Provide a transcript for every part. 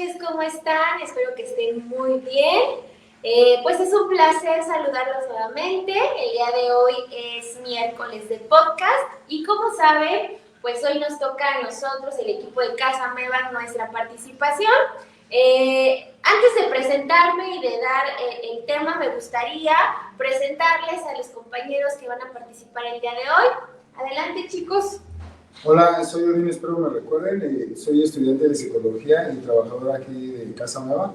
noches, ¿cómo están? Espero que estén muy bien. Pues es un placer saludarlos nuevamente. El día de hoy es miércoles de podcast y como saben, pues hoy nos toca a nosotros, el equipo de Casa Meva, nuestra participación. Antes de presentarme y de dar el tema, me gustaría presentarles a los compañeros que van a participar el día de hoy. Adelante, chicos. Hola, soy Odín, espero me recuerden. Soy estudiante de psicología y trabajador aquí de Casa Nueva.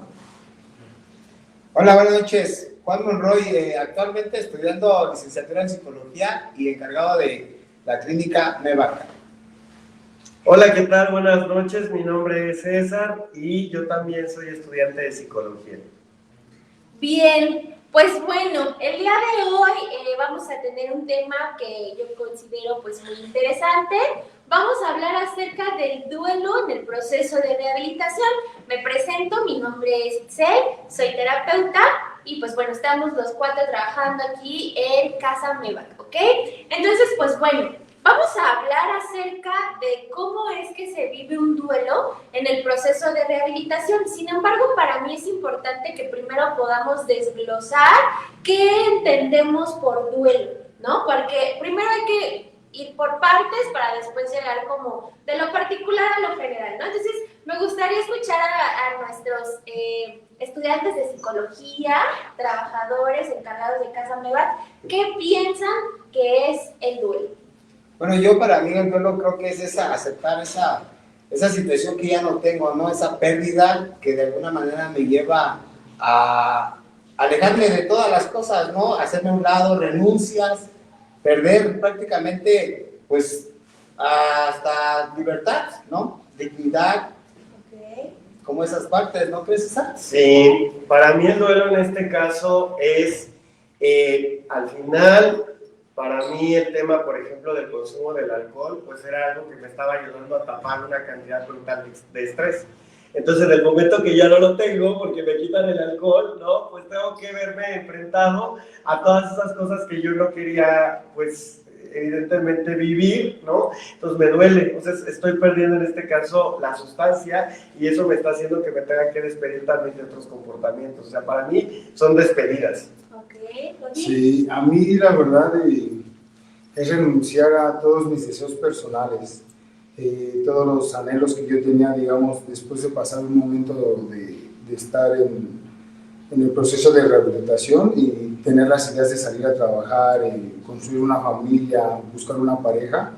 Hola, buenas noches. Juan Monroy, actualmente estudiando licenciatura en psicología y encargado de la clínica Mevaca. Hola, ¿qué tal? Buenas noches, mi nombre es César y yo también soy estudiante de psicología. Bien, pues bueno, el día de hoy vamos a tener un tema que yo considero pues muy interesante. Vamos a hablar acerca del duelo en el proceso de rehabilitación. Me presento, mi nombre es Itzel, soy terapeuta y pues bueno, estamos los cuatro trabajando aquí en Casa Mevac, ¿ok? Entonces, pues bueno, vamos a hablar acerca de cómo es que se vive un duelo en el proceso de rehabilitación. Sin embargo, para mí es importante que primero podamos desglosar qué entendemos por duelo, ¿no? Porque primero hay que ir por partes para después llegar como de lo particular a lo general, ¿no? Entonces, me gustaría escuchar a nuestros estudiantes de psicología, trabajadores, encargados de Casa Mevac, ¿qué piensan que es el duelo? Bueno, yo para mí el duelo creo que es aceptar esa situación que ya no tengo, ¿no? Esa pérdida que de alguna manera me lleva a alejarme de todas las cosas, ¿no? Hacerme a un lado, renuncias, perder prácticamente, pues, hasta libertad, ¿no? Dignidad, como esas partes, ¿no crees, César? Sí, para mí el duelo en este caso es, al final, para mí el tema, por ejemplo, del consumo del alcohol, pues era algo que me estaba ayudando a tapar una cantidad brutal de estrés. Entonces, en el momento que ya no lo tengo, porque me quitan el alcohol, ¿no? Pues tengo que verme enfrentado a todas esas cosas que yo no quería, pues, evidentemente vivir, ¿no? Entonces me duele, entonces estoy perdiendo en este caso la sustancia y eso me está haciendo que me tenga que despedir también de otros comportamientos. O sea, para mí son despedidas. Sí, a mí la verdad es renunciar a todos mis deseos personales, todos los anhelos que yo tenía, digamos, después de pasar un momento de estar en el proceso de rehabilitación y tener las ideas de salir a trabajar, construir una familia, buscar una pareja.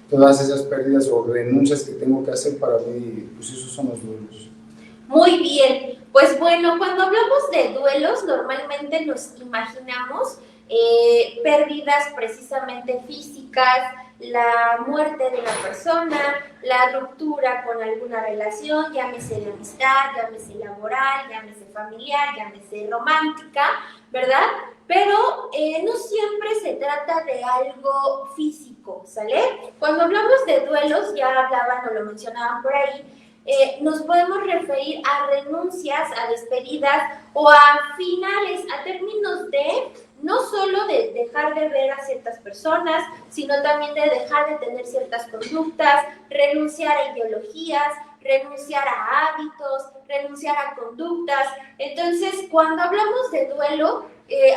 Todas esas pérdidas o renuncias que tengo que hacer, para mí, pues esos son los duelos. Muy bien, pues bueno, cuando hablamos de duelos normalmente nos imaginamos pérdidas precisamente físicas, la muerte de una persona, la ruptura con alguna relación, llámese la amistad, llámese laboral, llámese familiar, llámese romántica, ¿verdad? Pero no siempre se trata de algo físico, ¿sale? Cuando hablamos de duelos, ya hablaban o lo mencionaban por ahí, nos podemos referir a renuncias, a despedidas o a finales, a términos de no solo de dejar de ver a ciertas personas, sino también de dejar de tener ciertas conductas, renunciar a ideologías, renunciar a hábitos, renunciar a conductas. Entonces, cuando hablamos de duelo,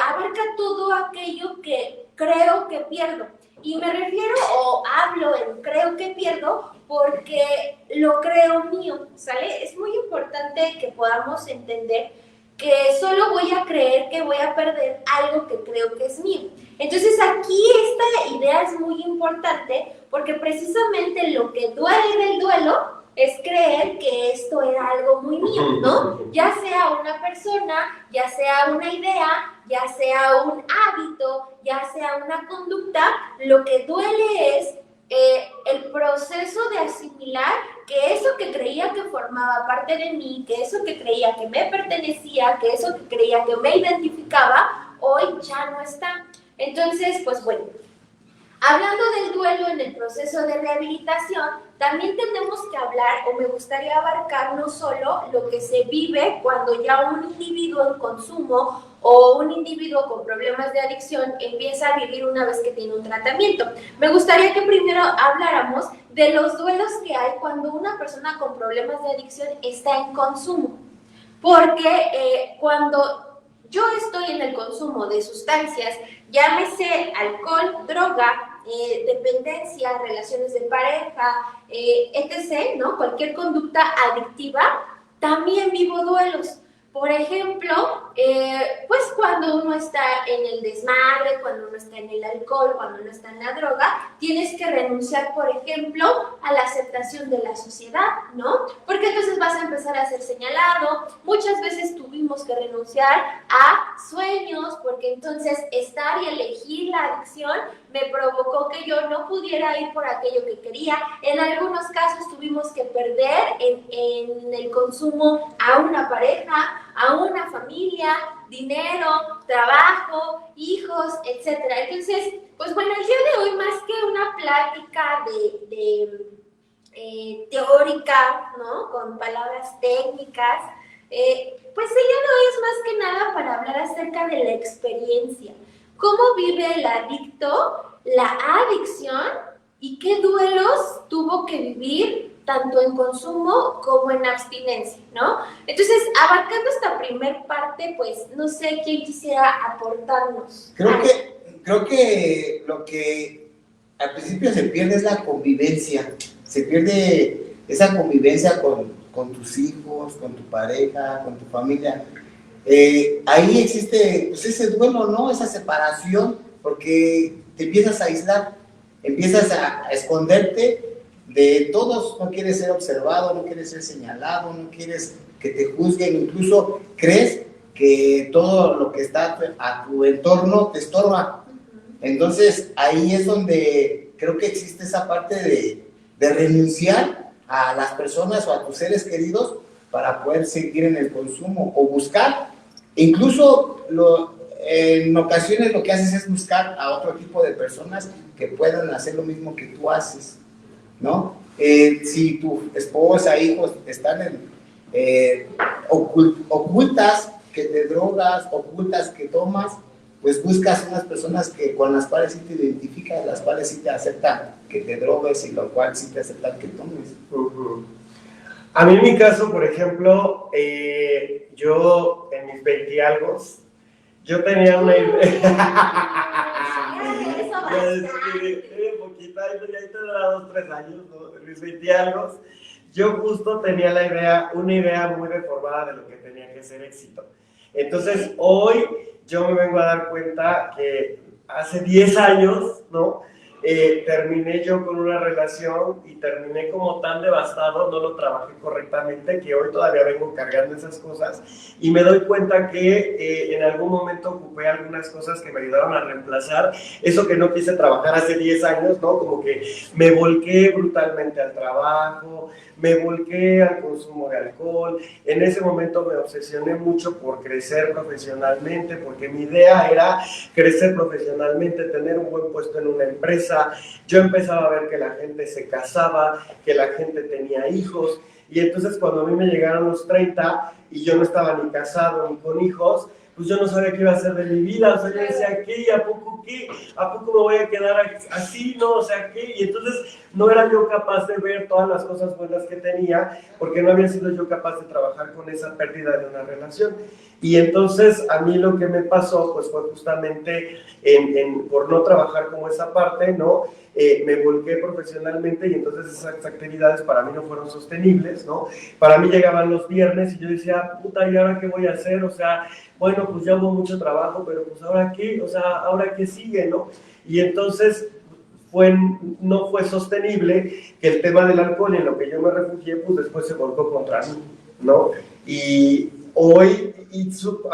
abarca todo aquello que creo que pierdo. Y me refiero o hablo en creo que pierdo porque lo creo mío, ¿sale? Es muy importante que podamos entender que solo voy a creer que voy a perder algo que creo que es mío. Entonces aquí esta idea es muy importante porque precisamente lo que duele del duelo es creer que esto era algo muy mío, ¿no? Ya sea una persona, ya sea una idea, ya sea un hábito, ya sea una conducta, lo que duele es el proceso de asimilar que eso que creía que formaba parte de mí, que eso que creía que me pertenecía, que eso que creía que me identificaba, hoy ya no está. Entonces, pues bueno, hablando del duelo en el proceso de rehabilitación, también tenemos que hablar, o me gustaría abarcar no solo lo que se vive cuando ya un individuo en consumo o un individuo con problemas de adicción empieza a vivir una vez que tiene un tratamiento. Me gustaría que primero habláramos de los duelos que hay cuando una persona con problemas de adicción está en consumo. Porque cuando yo estoy en el consumo de sustancias, llámese alcohol, droga, dependencia, relaciones de pareja, etc., ¿no? Cualquier conducta adictiva, también vivo duelos. Por ejemplo, pues cuando uno está en el desmadre, cuando uno está en el alcohol, cuando uno está en la droga, tienes que renunciar, por ejemplo, a la aceptación de la sociedad, ¿no? Porque entonces vas a empezar a ser señalado. Muchas veces tuvimos que renunciar a sueños, porque entonces estar y elegir la adicción me provocó que yo no pudiera ir por aquello que quería. En algunos casos tuvimos que perder en el consumo a una pareja, a una familia, dinero, trabajo, hijos, etc. Entonces, pues bueno, el día de hoy, más que una plática teórica, ¿no? Con palabras técnicas, pues el día de hoy es más que nada para hablar acerca de la experiencia. ¿Cómo vive el adicto la adicción y qué duelos tuvo que vivir tanto en consumo como en abstinencia, ¿no? Entonces, abarcando esta primer parte, pues, no sé quién quisiera aportarnos. Creo que lo que al principio se pierde es la convivencia, se pierde esa convivencia con tus hijos, con tu pareja, con tu familia. Ahí existe pues, ese duelo, ¿no? Esa separación, porque te empiezas a aislar, empiezas a esconderte de todos, no quieres ser observado, no quieres ser señalado, no quieres que te juzguen, incluso crees que todo lo que está a tu entorno te estorba. Entonces ahí es donde creo que existe esa parte de renunciar a las personas o a tus seres queridos para poder seguir en el consumo o buscar, incluso en ocasiones lo que haces es buscar a otro tipo de personas que puedan hacer lo mismo que tú haces, ¿no? Si tu esposa, hijos están ocultas que te drogas, ocultas que tomas, pues buscas unas personas con las cuales sí te identificas, las cuales sí te aceptan que te drogues y lo cual sí te aceptan que tomes. A mí en mi caso, por ejemplo, yo en mis 20 y algo, yo tenía una idea. Poquita, ya tendrá 2, 3 años, ¿no? En mis 20 y algo, yo justo tenía una idea muy deformada de lo que tenía que ser éxito. Entonces, hoy yo me vengo a dar cuenta que hace 10 años, ¿no? Terminé yo con una relación y terminé como tan devastado, no lo trabajé correctamente, que hoy todavía vengo cargando esas cosas y me doy cuenta que en algún momento ocupé algunas cosas que me ayudaron a reemplazar eso que no quise trabajar hace 10 años, ¿no? Como que me volqué brutalmente al trabajo, me volqué al consumo de alcohol. En ese momento me obsesioné mucho por crecer profesionalmente, porque mi idea era crecer profesionalmente, tener un buen puesto en una empresa. Yo empezaba a ver que la gente se casaba, que la gente tenía hijos, y entonces cuando a mí me llegaron los 30 y yo no estaba ni casado ni con hijos, pues yo no sabía qué iba a hacer de mi vida. O sea, yo decía, ¿qué? ¿A poco qué? ¿A poco me voy a quedar así? No, o sea, ¿qué? Y entonces no era yo capaz de ver todas las cosas buenas que tenía, porque no había sido yo capaz de trabajar con esa pérdida de una relación. Y entonces a mí lo que me pasó, pues fue justamente por no trabajar como esa parte, ¿no? Me volqué profesionalmente y entonces esas actividades para mí no fueron sostenibles, ¿no? Para mí llegaban los viernes y yo decía, puta, ¿y ahora qué voy a hacer? O sea, bueno, pues ya hubo mucho trabajo, pero pues ¿ahora qué? O sea, ¿ahora qué sigue, no? Y entonces no fue sostenible que el tema del alcohol en lo que yo me refugié, pues después se volcó contra mí, ¿no? Y hoy,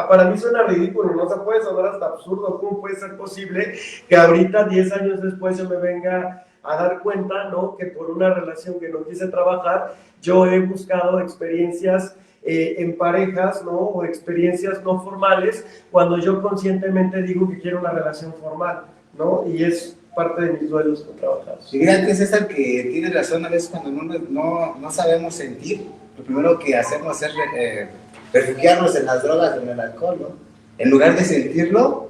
para mí suena ridículo, ¿no? O sea, puede sonar hasta absurdo. ¿Cómo puede ser posible que ahorita, 10 años después, yo me venga a dar cuenta, ¿no? Que por una relación que no quise trabajar, yo he buscado experiencias en parejas, ¿no? O experiencias no formales, cuando yo conscientemente digo que quiero una relación formal, ¿no? Y es parte de mis duelos no trabajados. Y fíjate, es esa que tiene razón. A veces cuando no sabemos sentir, lo primero que hacemos es refugiarnos en las drogas o en el alcohol, ¿no? en lugar de sentirlo,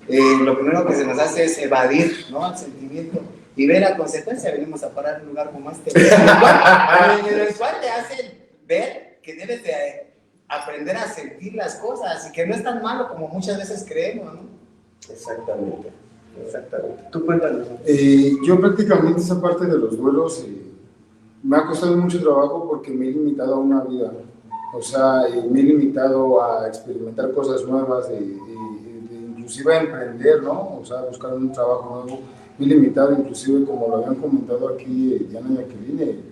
lo primero que se nos hace es evadir, ¿no?, el sentimiento. Y ver la consecuencia, venimos a parar en un lugar como este, en el cual te hacen ver que debes de aprender a sentir las cosas y que no es tan malo como muchas veces creemos, ¿no? Exactamente. Tú cuéntanos. Yo prácticamente esa parte de los duelos me ha costado mucho trabajo porque me he limitado a una vida. O sea, me he limitado a experimentar cosas nuevas, inclusive a emprender, ¿no? O sea, buscar un trabajo nuevo. Me he limitado, inclusive, como lo habían comentado aquí Diana y Jacqueline,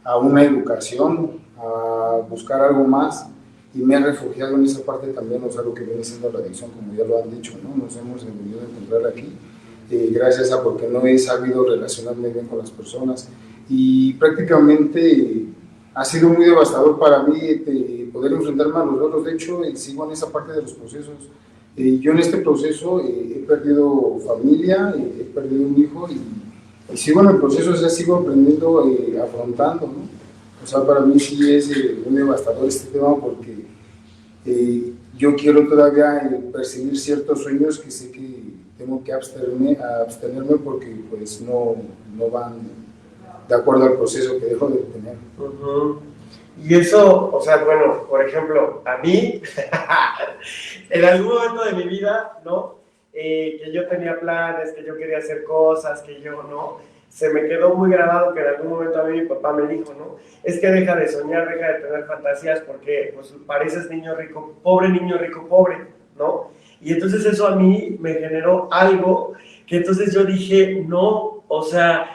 a una educación, a buscar algo más, y me he refugiado en esa parte también, o sea, lo que viene siendo la adicción, como ya lo han dicho, ¿no? Nos hemos venido a encontrar aquí, gracias a porque no he sabido relacionarme bien con las personas, y prácticamente ha sido muy devastador para mí poder enfrentarme a los duelos. De hecho, sigo en esa parte de los procesos. Yo en este proceso he perdido familia, he perdido un hijo, y sigo en el proceso, o sea, sigo aprendiendo, afrontando, ¿no? O sea, para mí sí es un devastador este tema porque yo quiero todavía perseguir ciertos sueños que sé que tengo que abstenerme porque pues no van de acuerdo al proceso que dejo de tener. Uh-huh. Y eso, o sea, bueno, por ejemplo, a mí, en algún momento de mi vida, ¿no? Que yo tenía planes, que yo quería hacer cosas, que yo, ¿no? Se me quedó muy grabado que en algún momento a mí mi papá me dijo, ¿no? Es que deja de soñar, deja de tener fantasías porque pues pareces niño rico, pobre, ¿no? Y entonces eso a mí me generó algo que entonces yo dije, no, o sea,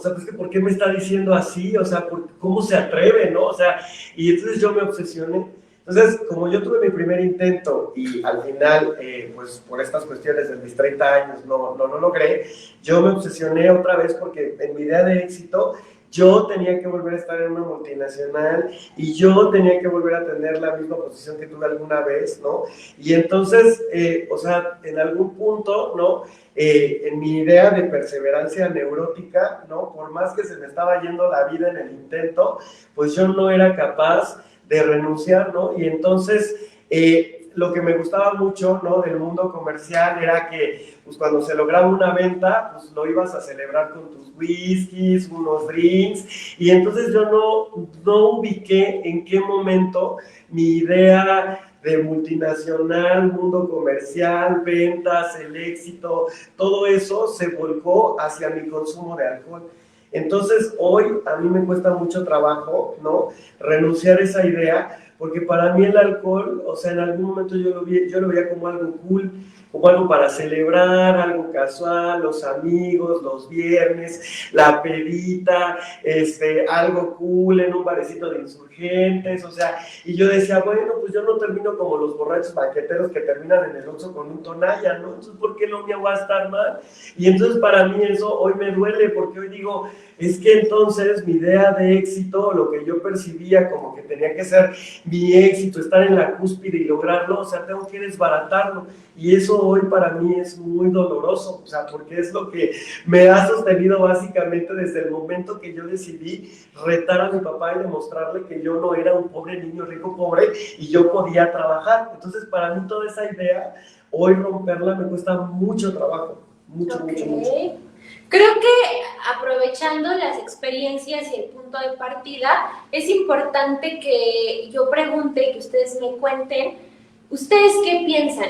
pues que ¿por qué me está diciendo así? O sea, ¿cómo se atreve, no? O sea, y entonces yo me obsesioné. Entonces, como yo tuve mi primer intento y al final, pues por estas cuestiones de mis 30 años no lo logré, yo me obsesioné otra vez porque en mi idea de éxito yo tenía que volver a estar en una multinacional y yo tenía que volver a tener la misma posición que tuve alguna vez, ¿no? Y entonces, o sea, en algún punto, ¿no? En mi idea de perseverancia neurótica, ¿no? Por más que se me estaba yendo la vida en el intento, pues yo no era capaz de renunciar, ¿no? Y entonces, lo que me gustaba mucho, ¿no? Del mundo comercial era que, pues cuando se lograba una venta, pues lo ibas a celebrar con tus whiskies, unos drinks, y entonces yo no ubiqué en qué momento mi idea de multinacional, mundo comercial, ventas, el éxito, todo eso se volcó hacia mi consumo de alcohol. Entonces, hoy a mí me cuesta mucho trabajo, ¿no? Renunciar a esa idea, porque para mí el alcohol, o sea, en algún momento yo lo veía como algo cool, como algo para celebrar, algo casual, los amigos, los viernes, la pedita, algo cool en un barecito de Insurgentes, o sea, y yo decía, bueno, pues yo no termino como los borrachos banqueteros que terminan en el Oxxo con un Tonaya, ¿no? Entonces, ¿por qué lo mío va a estar mal? Y entonces para mí eso hoy me duele, porque hoy digo, es que entonces mi idea de éxito, lo que yo percibía como que tenía que ser mi éxito, estar en la cúspide y lograrlo, o sea, tengo que desbaratarlo, y eso hoy para mí es muy doloroso, o sea, porque es lo que me ha sostenido básicamente desde el momento que yo decidí retar a mi papá y demostrarle que yo no era un pobre niño rico pobre y yo podía trabajar. Entonces para mí toda esa idea, hoy romperla me cuesta mucho trabajo, mucho. Creo que aprovechando las experiencias y el punto de partida, es importante que yo pregunte, que ustedes me cuenten, ¿ustedes qué piensan?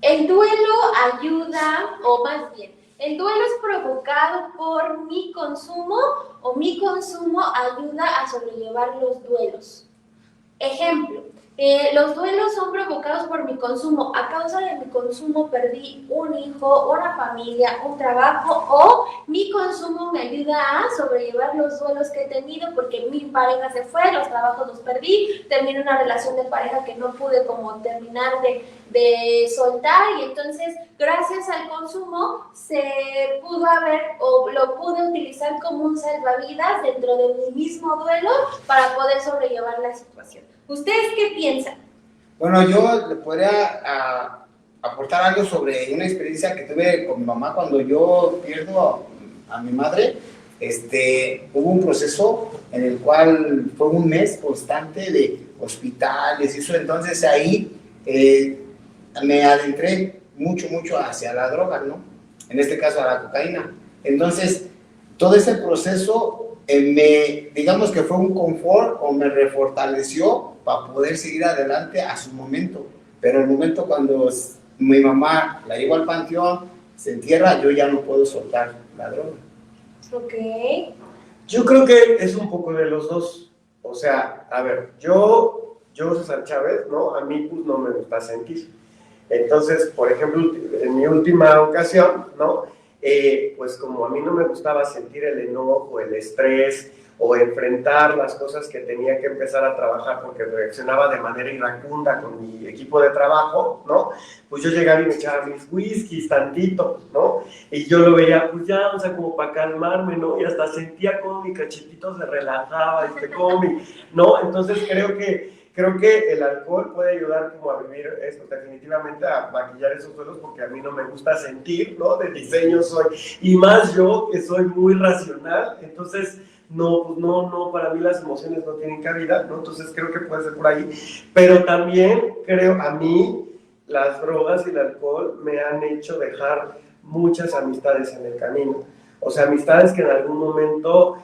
¿El duelo ayuda, o más bien, el duelo es provocado por mi consumo o mi consumo ayuda a sobrellevar los duelos? Ejemplo, los duelos son provocados por mi consumo. A causa de mi consumo perdí un hijo, una familia, un trabajo, o mi consumo me ayuda a sobrellevar los duelos que he tenido porque mi pareja se fue, los trabajos los perdí, terminé una relación de pareja que no pude como terminar de soltar, y entonces gracias al consumo se pudo haber o lo pude utilizar como un salvavidas dentro de mi mismo duelo para poder sobrellevar la situación. ¿Ustedes qué piensan? Bueno, yo le podría aportar algo sobre una experiencia que tuve con mi mamá cuando yo pierdo a mi madre. hubo un proceso en el cual fue un mes constante de hospitales y eso, entonces ahí me adentré mucho hacia la droga, ¿no? En este caso a la cocaína. Entonces, todo ese proceso digamos que fue un confort o me refortaleció para poder seguir adelante a su momento. Pero el momento cuando mi mamá la llevó al panteón, se entierra, yo ya no puedo soltar la droga. Ok. Yo creo que es un poco de los dos. O sea, a ver, yo César Chávez, ¿no? A mí pues no me gusta sentir. Entonces, por ejemplo, en mi última ocasión, ¿no? Pues como a mí no me gustaba sentir el enojo, el estrés o enfrentar las cosas que tenía que empezar a trabajar porque reaccionaba de manera iracunda con mi equipo de trabajo, ¿no? Pues yo llegaba y me echaba mis whiskies tantito, ¿no? Y yo lo veía, pues ya, o sea, como para calmarme, ¿no? Y hasta sentía como mi cachetito se relajaba, ¿no? Entonces creo que el alcohol puede ayudar como a vivir esto, definitivamente a maquillar esos duelos, porque a mí no me gusta sentir, ¿no? De diseño soy, y más yo que soy muy racional, entonces no, para mí las emociones no tienen cabida, ¿no? Entonces creo que puede ser por ahí, pero también creo, a mí, las drogas y el alcohol me han hecho dejar muchas amistades en el camino, o sea, amistades que en algún momento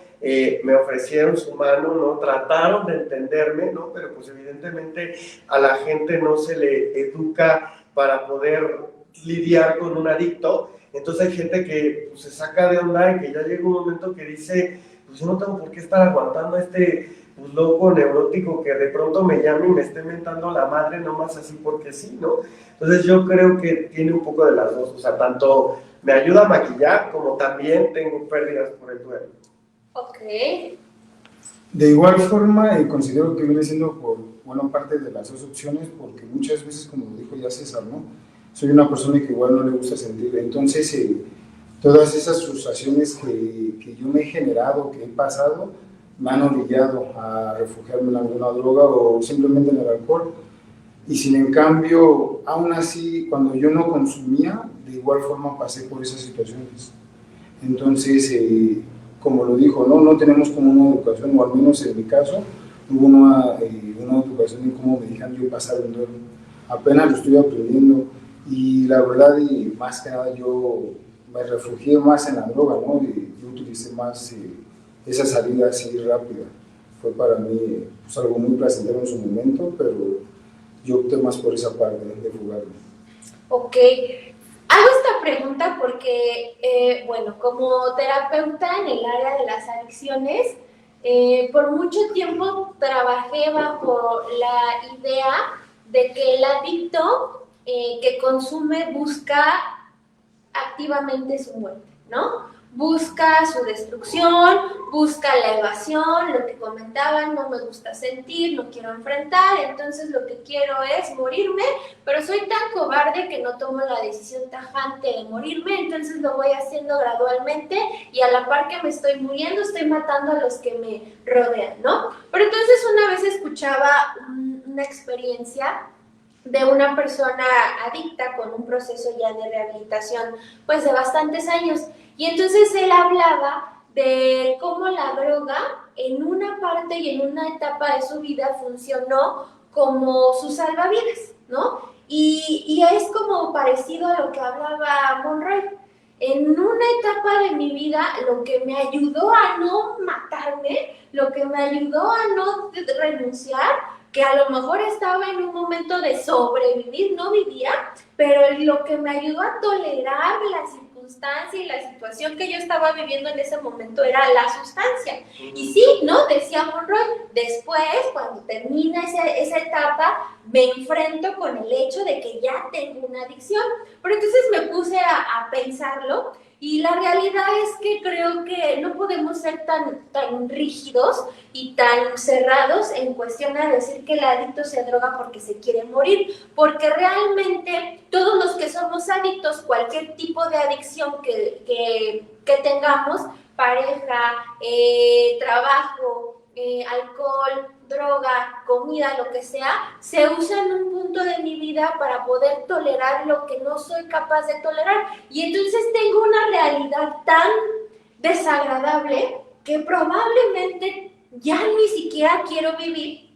me ofrecieron su mano, ¿no? Trataron de entenderme, ¿no? Pero pues evidentemente a la gente no se le educa para poder lidiar con un adicto, entonces hay gente que pues, se saca de onda y que ya llega un momento que dice, pues yo no tengo por qué estar aguantando a este pues, loco neurótico que de pronto me llame y me esté mentando la madre nomás así porque sí, ¿no? Entonces yo creo que tiene un poco de las dos, o sea, tanto me ayuda a maquillar como también tengo pérdidas por el duelo. Ok. De igual forma, considero que viene siendo por buena parte de las dos opciones, porque muchas veces, como dijo ya César, ¿no? Soy una persona que igual no le gusta sentir, entonces todas esas frustraciones que yo me he generado, que he pasado, me han orillado a refugiarme en alguna droga o simplemente en el alcohol. Y sin en cambio, aún así, cuando yo no consumía, de igual forma pasé por esas situaciones. Entonces, como lo dijo, no tenemos como una educación, o al menos en mi caso, hubo una educación en cómo me dejan yo pasar un duelo. Apenas lo estoy aprendiendo y la verdad, y más que nada, yo me refugié más en la droga, ¿no? Y yo utilicé más esa salida así rápida. Fue para mí pues, algo muy placentero en su momento, pero yo opté más por esa parte de fugarme. Ok. Hago esta pregunta porque, bueno, como terapeuta en el área de las adicciones, por mucho tiempo trabajé bajo la idea de que el adicto que consume busca activamente su muerte, ¿no? Busca su destrucción, busca la evasión, lo que comentaban, no me gusta sentir, no quiero enfrentar, entonces lo que quiero es morirme, pero soy tan cobarde que no tomo la decisión tajante de morirme, entonces lo voy haciendo gradualmente y a la par que me estoy muriendo, estoy matando a los que me rodean, ¿no? Pero entonces una vez escuchaba una experiencia de una persona adicta con un proceso ya de rehabilitación, pues de bastantes años. Y entonces él hablaba de cómo la droga en una parte y en una etapa de su vida funcionó como su salvavidas, ¿no? Y es como parecido a lo que hablaba Monroy. En una etapa de mi vida, lo que me ayudó a no matarme, lo que me ayudó a no renunciar, que a lo mejor estaba en un momento de sobrevivir, no vivía, pero lo que me ayudó a tolerar la circunstancia y la situación que yo estaba viviendo en ese momento era la sustancia. Y sí, ¿no? Decía Monroy, después, cuando termina esa etapa, me enfrento con el hecho de que ya tengo una adicción. Pero entonces me puse a pensarlo. Y la realidad es que creo que no podemos ser tan rígidos y tan cerrados en cuestión a decir que el adicto se droga porque se quiere morir, porque realmente todos los que somos adictos, cualquier tipo de adicción que tengamos, pareja, trabajo, alcohol, droga, comida, lo que sea, se usa en un punto de mi vida para poder tolerar lo que no soy capaz de tolerar. Y entonces tengo una realidad tan desagradable que probablemente ya ni siquiera quiero vivir.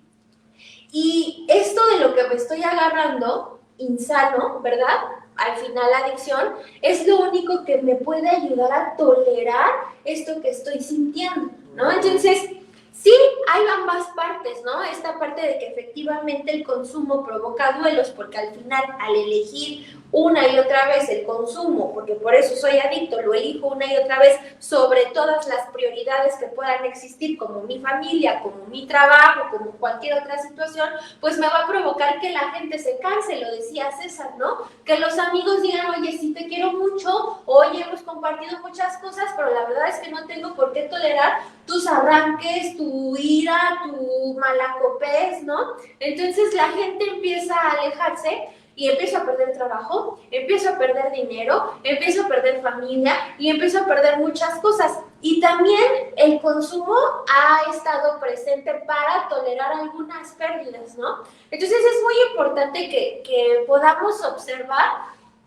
Y esto de lo que me estoy agarrando, insano, ¿verdad? Al final la adicción es lo único que me puede ayudar a tolerar esto que estoy sintiendo, ¿no? Entonces, sí, hay ambas partes, ¿no? Esta parte de que efectivamente el consumo provoca duelos, porque al final, al elegir una y otra vez el consumo, porque por eso soy adicto, lo elijo una y otra vez sobre todas las prioridades que puedan existir, como mi familia, como mi trabajo, como cualquier otra situación, pues me va a provocar que la gente se canse, lo decía César, ¿no? Que los amigos digan, oye, sí te quiero mucho, oye, hemos compartido muchas cosas, pero la verdad es que no tengo por qué tolerar tus arranques, tu ira, tu malacopés, ¿no? Entonces la gente empieza a alejarse y empiezo a perder trabajo, empiezo a perder dinero, empiezo a perder familia y empiezo a perder muchas cosas. Y también el consumo ha estado presente para tolerar algunas pérdidas, ¿no? Entonces es muy importante que podamos observar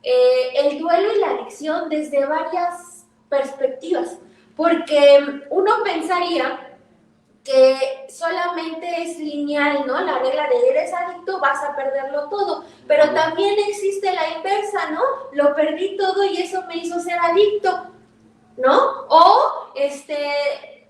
el duelo y la adicción desde varias perspectivas, porque uno pensaría que solamente es lineal, ¿no? La regla de eres adicto, vas a perderlo todo, pero también existe la inversa, ¿no? Lo perdí todo y eso me hizo ser adicto, ¿no? O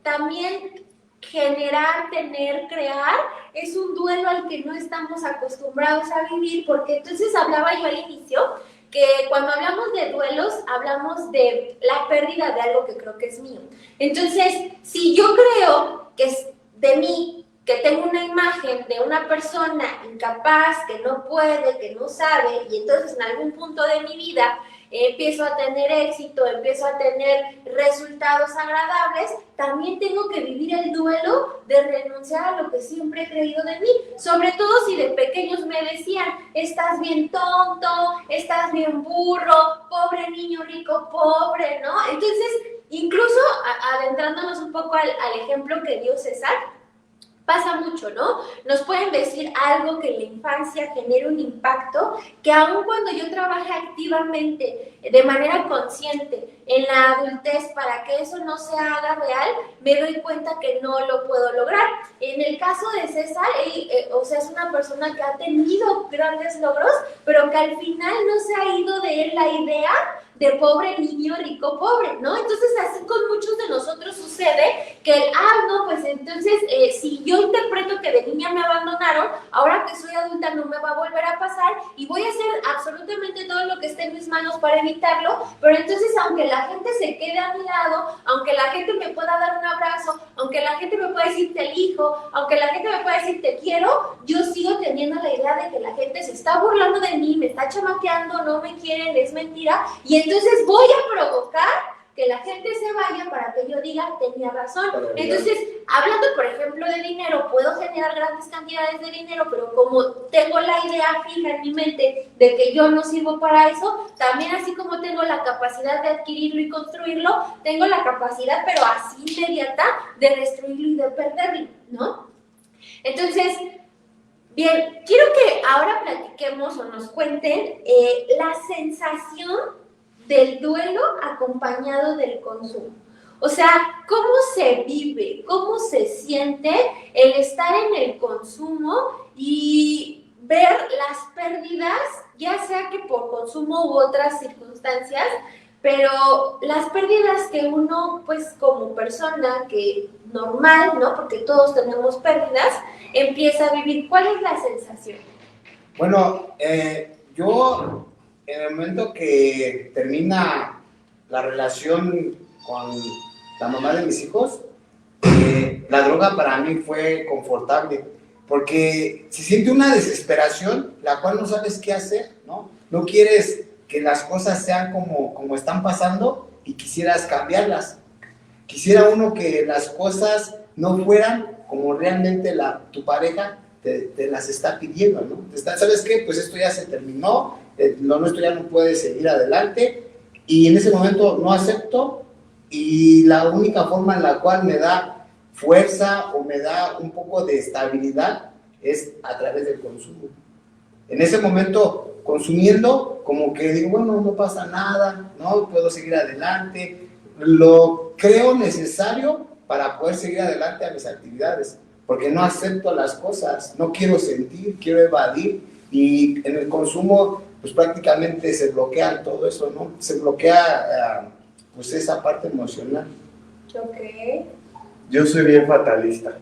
también generar, tener, crear, es un duelo al que no estamos acostumbrados a vivir, porque entonces hablaba yo al inicio que cuando hablamos de duelos, hablamos de la pérdida de algo que creo que es mío. Entonces, si yo creo que es de mí, que tengo una imagen de una persona incapaz, que no puede, que no sabe, y entonces en algún punto de mi vida empiezo a tener éxito, empiezo a tener resultados agradables, también tengo que vivir el duelo de renunciar a lo que siempre he creído de mí, sobre todo si de pequeños me decían, estás bien tonto, estás bien burro, pobre niño rico, pobre, ¿no? Entonces, incluso adentrándonos un poco al ejemplo que dio César, pasa mucho, ¿no? Nos pueden decir algo que en la infancia genere un impacto, que aun cuando yo trabaje activamente, de manera consciente, en la adultez, para que eso no se haga real, me doy cuenta que no lo puedo lograr. En el caso de César, él, es una persona que ha tenido grandes logros, pero que al final no se ha ido de él la idea de pobre niño rico pobre, ¿no? Entonces así con muchos de nosotros sucede que no, pues entonces si yo interpreto que de niña me abandonaron, ahora que soy adulta no me va a volver a pasar y voy a hacer absolutamente todo lo que esté en mis manos para evitarlo, pero entonces aunque la gente se quede a mi lado, aunque la gente me pueda dar un abrazo, aunque la gente me pueda decir te elijo, aunque la gente me pueda decir te quiero, yo sigo teniendo la idea de que la gente se está burlando de mí, me está chamaqueando, no me quieren, es mentira, y entonces voy a provocar que la gente se vaya para que yo diga tenía razón. Entonces, hablando por ejemplo de dinero, puedo generar grandes cantidades de dinero, pero como tengo la idea fija en mi mente de que yo no sirvo para eso, también así como tengo la capacidad de adquirirlo y construirlo, tengo la capacidad, pero así inmediata, de destruirlo y de perderlo, ¿no? Entonces, bien, quiero que ahora platiquemos o nos cuenten la sensación del duelo acompañado del consumo. O sea, ¿cómo se vive? ¿Cómo se siente el estar en el consumo y ver las pérdidas, ya sea que por consumo u otras circunstancias, pero las pérdidas que uno, pues como persona que normal, ¿no? Porque todos tenemos pérdidas, empieza a vivir? ¿Cuál es la sensación? Bueno, yo en el momento que termina la relación con la mamá de mis hijos, la droga para mí fue confortable, porque se siente una desesperación, la cual no sabes qué hacer, ¿no? No quieres que las cosas sean como están pasando y quisieras cambiarlas. Quisiera uno que las cosas no fueran como realmente tu pareja te las está pidiendo, ¿no? ¿Sabes qué? Pues esto ya se terminó, lo nuestro ya no puede seguir adelante, y en ese momento no acepto, y la única forma en la cual me da fuerza o me da un poco de estabilidad es a través del consumo. En ese momento, consumiendo, como que digo, bueno, no pasa nada, ¿no? Puedo seguir adelante, lo creo necesario para poder seguir adelante a mis actividades, porque no acepto las cosas, no quiero sentir, quiero evadir, y en el consumo pues prácticamente se bloquea todo eso, ¿no? Se bloquea pues esa parte emocional. Ok. Yo soy bien fatalista,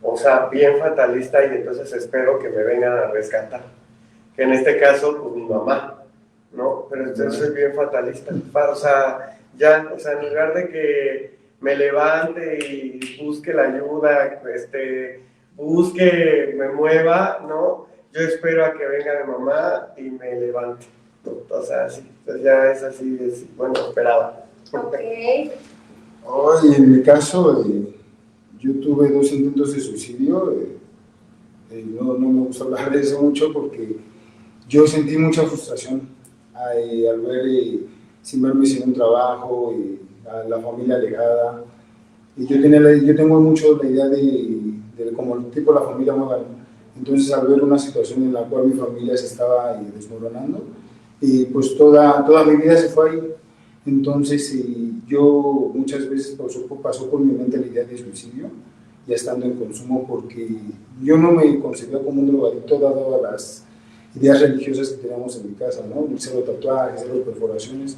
o sea, bien fatalista, y entonces espero que me vengan a rescatar, que en este caso, pues mi mamá, ¿no? Pero yo soy bien fatalista, o sea, ya, o sea, en lugar de que me levante y busque la ayuda, busque, me mueva, ¿no? Yo espero a que venga mi mamá y me levante, ¿no? O sea, sí, pues ya es así, bueno, esperaba. Ok. Hoy, en mi caso, yo tuve 2 intentos de suicidio. No me gusta hablar de eso mucho porque yo sentí mucha frustración al ver, sin verme sin un trabajo, a la familia alejada. Y yo tengo mucho la idea de como el tipo de la familia moderna. Entonces, al ver una situación en la cual mi familia se estaba desmoronando, y pues toda mi vida se fue ahí. Entonces, yo muchas veces pasó por mi mente la idea de suicidio, ya estando en consumo, porque yo no me concebía como un drogadicto dado a las ideas religiosas que teníamos en mi casa, ¿no? El cero tatuajes, cero perforaciones.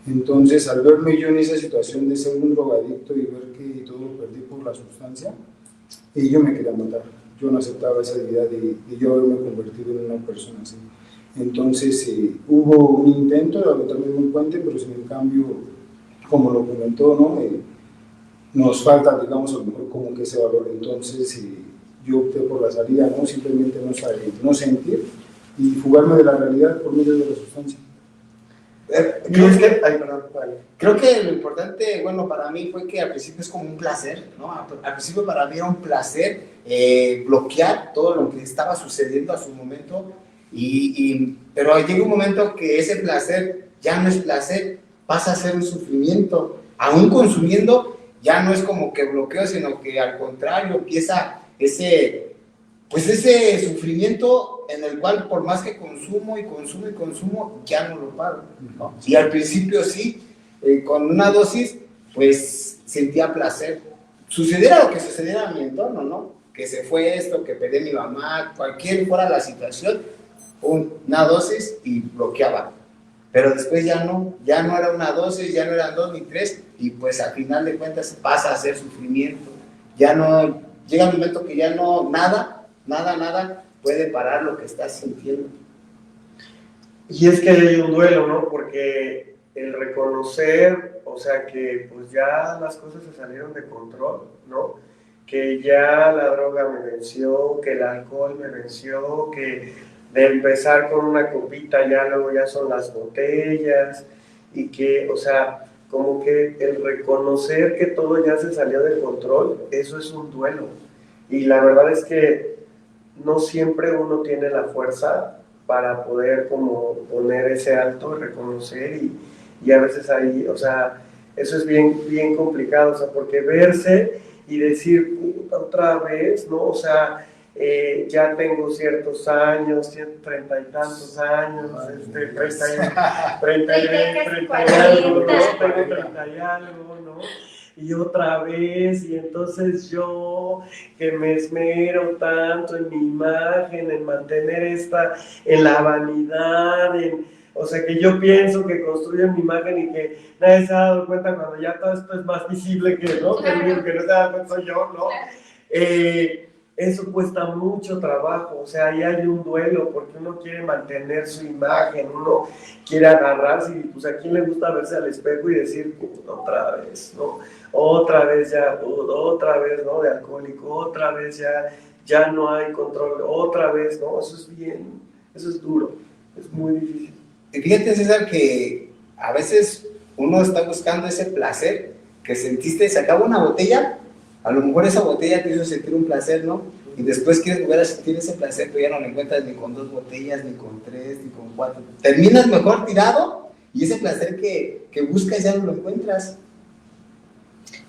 Entonces, al verme yo en esa situación de ser un drogadicto y ver que todo lo perdí por la sustancia, yo me quería matar. Yo no aceptaba esa idea de yo haberme convertido en una persona así. Entonces, hubo un intento de aventarme de un puente, pero sin en cambio, como lo comentó, ¿no? Nos falta, digamos, a lo mejor como que ese valor. Entonces, yo opté por la salida, ¿no? Simplemente no sentir y fugarme de la realidad por medio de la sustancia. Creo que lo importante, bueno, para mí fue que al principio es como un placer, ¿no? Al principio para mí era un placer bloquear todo lo que estaba sucediendo a su momento, pero llega un momento que ese placer ya no es placer, pasa a ser un sufrimiento. Aún consumiendo, ya no es como que bloqueo, sino que al contrario empieza ese sufrimiento en el cual por más que consumo y consumo, ya no lo paro, ¿no? Y al principio sí, con una dosis, pues sentía placer. Sucediera lo que sucediera a mi entorno, ¿no? Que se fue esto, que perdí a mi mamá, cualquier fuera la situación, una dosis y bloqueaba. Pero después ya no era una dosis, ya no eran 2 ni 3, y pues al final de cuentas pasa a ser sufrimiento. Ya no, llega un momento que ya no, nada puede parar lo que estás sintiendo. Y es que hay un duelo, ¿no? Porque el reconocer, o sea, que pues ya las cosas se salieron de control, ¿no? Que ya la droga me venció, que el alcohol me venció, que de empezar con una copita ya luego ya son las botellas, y que, o sea, como que el reconocer que todo ya se salió de control, eso es un duelo. Y la verdad es que no siempre uno tiene la fuerza para poder como poner ese alto, reconocer, y a veces ahí, o sea, eso es bien complicado, o sea, porque verse y decir, puta, otra vez, ¿no? O sea, ya tengo ciertos años, 30 y tantos años, 30 y algo, ¿no? Y otra vez, y entonces yo que me esmero tanto en mi imagen, en mantener en la vanidad, o sea, que yo pienso que construyo mi imagen y que nadie se ha dado cuenta cuando ya todo esto es más visible que, ¿no? Claro. Que no se ha dado cuenta soy yo, ¿no? Eso cuesta mucho trabajo, o sea, ahí hay un duelo, porque uno quiere mantener su imagen, uno quiere agarrarse, y pues a quién le gusta verse al espejo y decir, otra vez, ¿no? Otra vez ya, otra vez, ¿no? De alcohólico, otra vez ya no hay control, otra vez, ¿no? Eso es duro, es muy difícil. Y fíjate, César, que a veces uno está buscando ese placer que sentiste, se acaba una botella, a lo mejor esa botella te hizo sentir un placer, ¿no? Y después quieres volver a sentir ese placer, pero ya no lo encuentras ni con 2 botellas, ni con 3, ni con 4. Terminas mejor tirado, y ese placer que buscas ya no lo encuentras.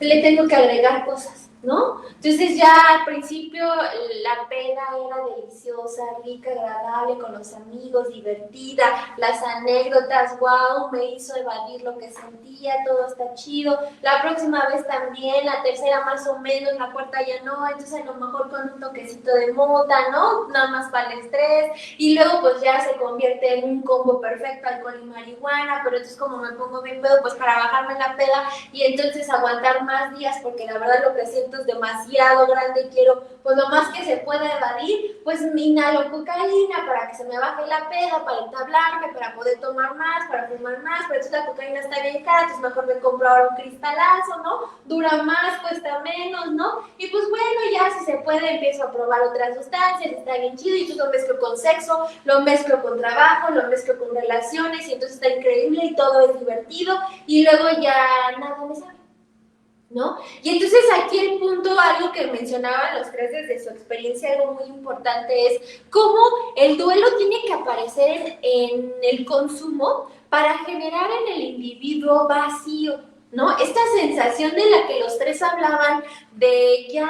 Le tengo que agregar cosas. ¿no? Entonces ya al principio la peda era deliciosa, rica, agradable, con los amigos, divertida, las anécdotas, wow, me hizo evadir lo que sentía, todo está chido, la próxima vez también, la tercera más o menos, la cuarta ya no, entonces a lo mejor con un toquecito de mota, ¿no? Nada más para el estrés, y luego pues ya se convierte en un combo perfecto, alcohol y marihuana, pero entonces como me pongo bien pedo, pues para bajarme la peda y entonces aguantar más días, porque la verdad lo que siento es demasiado grande y quiero pues lo más que se pueda evadir, pues inhalo cocaína para que se me baje la peda, para entablarme, para poder tomar más, para fumar más, pero entonces la cocaína está bien cara, entonces mejor me compro ahora un cristalazo, ¿no? Dura más, cuesta menos, ¿no? Y pues bueno, ya si se puede empiezo a probar otras sustancias, está bien chido, y entonces lo mezclo con sexo, lo mezclo con trabajo, lo mezclo con relaciones, y entonces está increíble y todo es divertido, y luego ya nada me sabe, ¿no? Y entonces aquí el punto, algo que mencionaban los tres desde su experiencia, algo muy importante es cómo el duelo tiene que aparecer en el consumo para generar en el individuo vacío, ¿no? Esta sensación de la que los tres hablaban de ya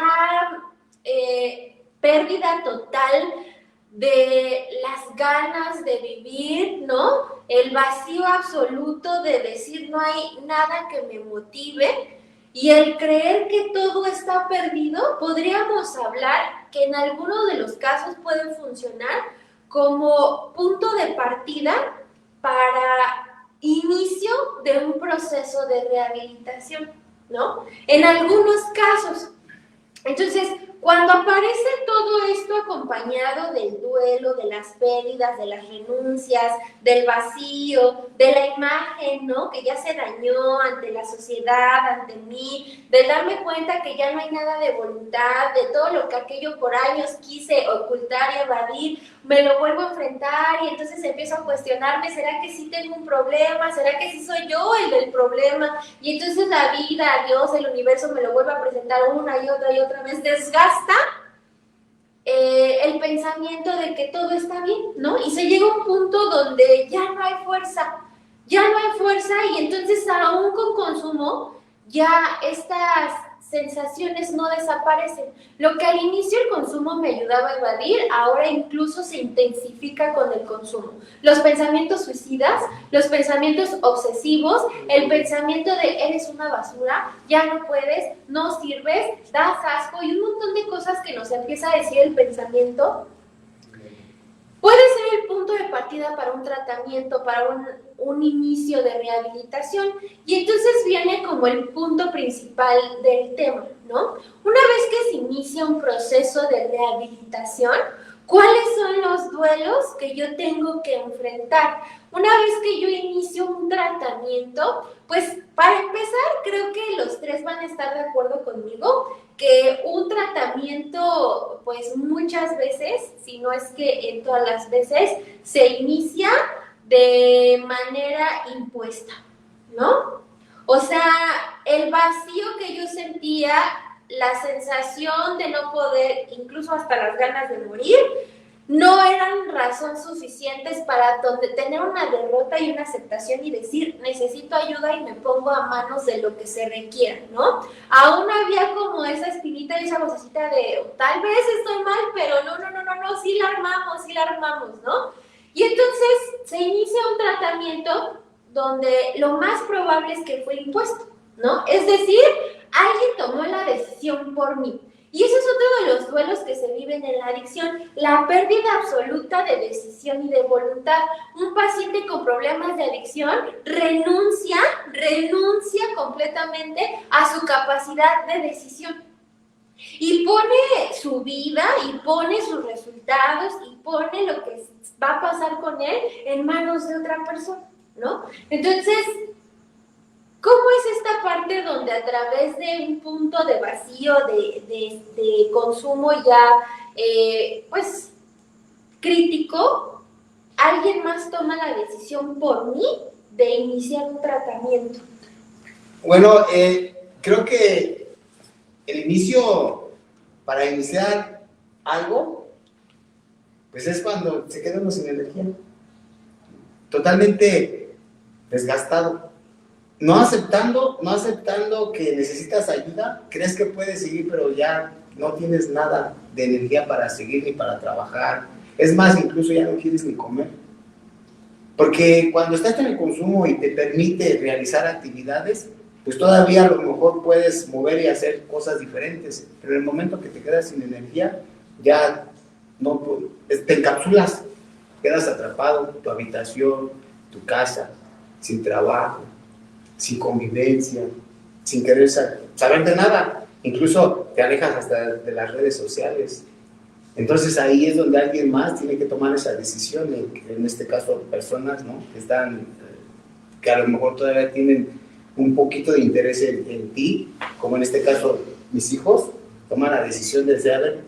pérdida total de las ganas de vivir, ¿no? El vacío absoluto de decir no hay nada que me motive. Y el creer que todo está perdido, podríamos hablar que en algunos de los casos pueden funcionar como punto de partida para inicio de un proceso de rehabilitación, ¿no? En algunos casos. Entonces, cuando aparece todo esto acompañado del duelo, de las pérdidas, de las renuncias, del vacío, de la imagen, ¿no? Que ya se dañó ante la sociedad, ante mí, de darme cuenta que ya no hay nada de voluntad, de todo lo que aquello por años quise ocultar y evadir, me lo vuelvo a enfrentar y entonces empiezo a cuestionarme, ¿será que sí tengo un problema? ¿Será que sí soy yo el del problema? Y entonces la vida, Dios, el universo me lo vuelve a presentar una y otra vez, desgasta el pensamiento de que todo está bien, ¿no? Y se llega a un punto donde ya no hay fuerza, y entonces aún con consumo ya estas sensaciones no desaparecen. Lo que al inicio el consumo me ayudaba a evadir, ahora incluso se intensifica con el consumo. Los pensamientos suicidas, los pensamientos obsesivos, el pensamiento de eres una basura, ya no puedes, no sirves, das asco y un montón de cosas que nos empieza a decir el pensamiento. Puede ser el punto de partida para un tratamiento, para un inicio de rehabilitación, y entonces viene como el punto principal del tema, ¿no? Una vez que se inicia un proceso de rehabilitación, ¿cuáles son los duelos que yo tengo que enfrentar? Una vez que yo inicio un tratamiento, pues para empezar, creo que los tres van a estar de acuerdo conmigo que un tratamiento, pues muchas veces, si no es que en todas las veces, se inicia de manera impuesta, ¿no? O sea, el vacío que yo sentía, la sensación de no poder, incluso hasta las ganas de morir, no eran razón suficientes para tener una derrota y una aceptación y decir, necesito ayuda y me pongo a manos de lo que se requiera, ¿no? Aún había como esa espinita y esa vocecita de, tal vez estoy mal, pero no, sí la armamos, ¿no? Y entonces se inicia un tratamiento donde lo más probable es que fue impuesto, ¿no? Es decir, alguien tomó la decisión por mí. Y ese es otro de los duelos que se viven en la adicción, la pérdida absoluta de decisión y de voluntad. Un paciente con problemas de adicción renuncia completamente a su capacidad de decisión. Y pone su vida, y pone sus resultados, y pone lo que va a pasar con él en manos de otra persona, ¿no? Entonces, ¿cómo es esta parte donde a través de un punto de vacío, de consumo ya, pues, crítico, alguien más toma la decisión por mí de iniciar un tratamiento? Bueno, creo que el inicio para iniciar algo, pues es cuando se queda uno sin energía, totalmente desgastado. no aceptando que necesitas ayuda, crees que puedes seguir, pero ya no tienes nada de energía para seguir ni para trabajar. Es más, incluso ya no quieres ni comer. Porque cuando estás en el consumo y te permite realizar actividades, pues todavía a lo mejor puedes mover y hacer cosas diferentes. Pero en el momento que te quedas sin energía, ya no te encapsulas, quedas atrapado en tu habitación, tu casa, sin trabajo, sin convivencia, sin querer saber de nada. Incluso te alejas hasta de las redes sociales. Entonces ahí es donde alguien más tiene que tomar esa decisión, en este caso personas, ¿no? Que a lo mejor todavía tienen un poquito de interés en ti, como en este caso mis hijos, toman la decisión de ser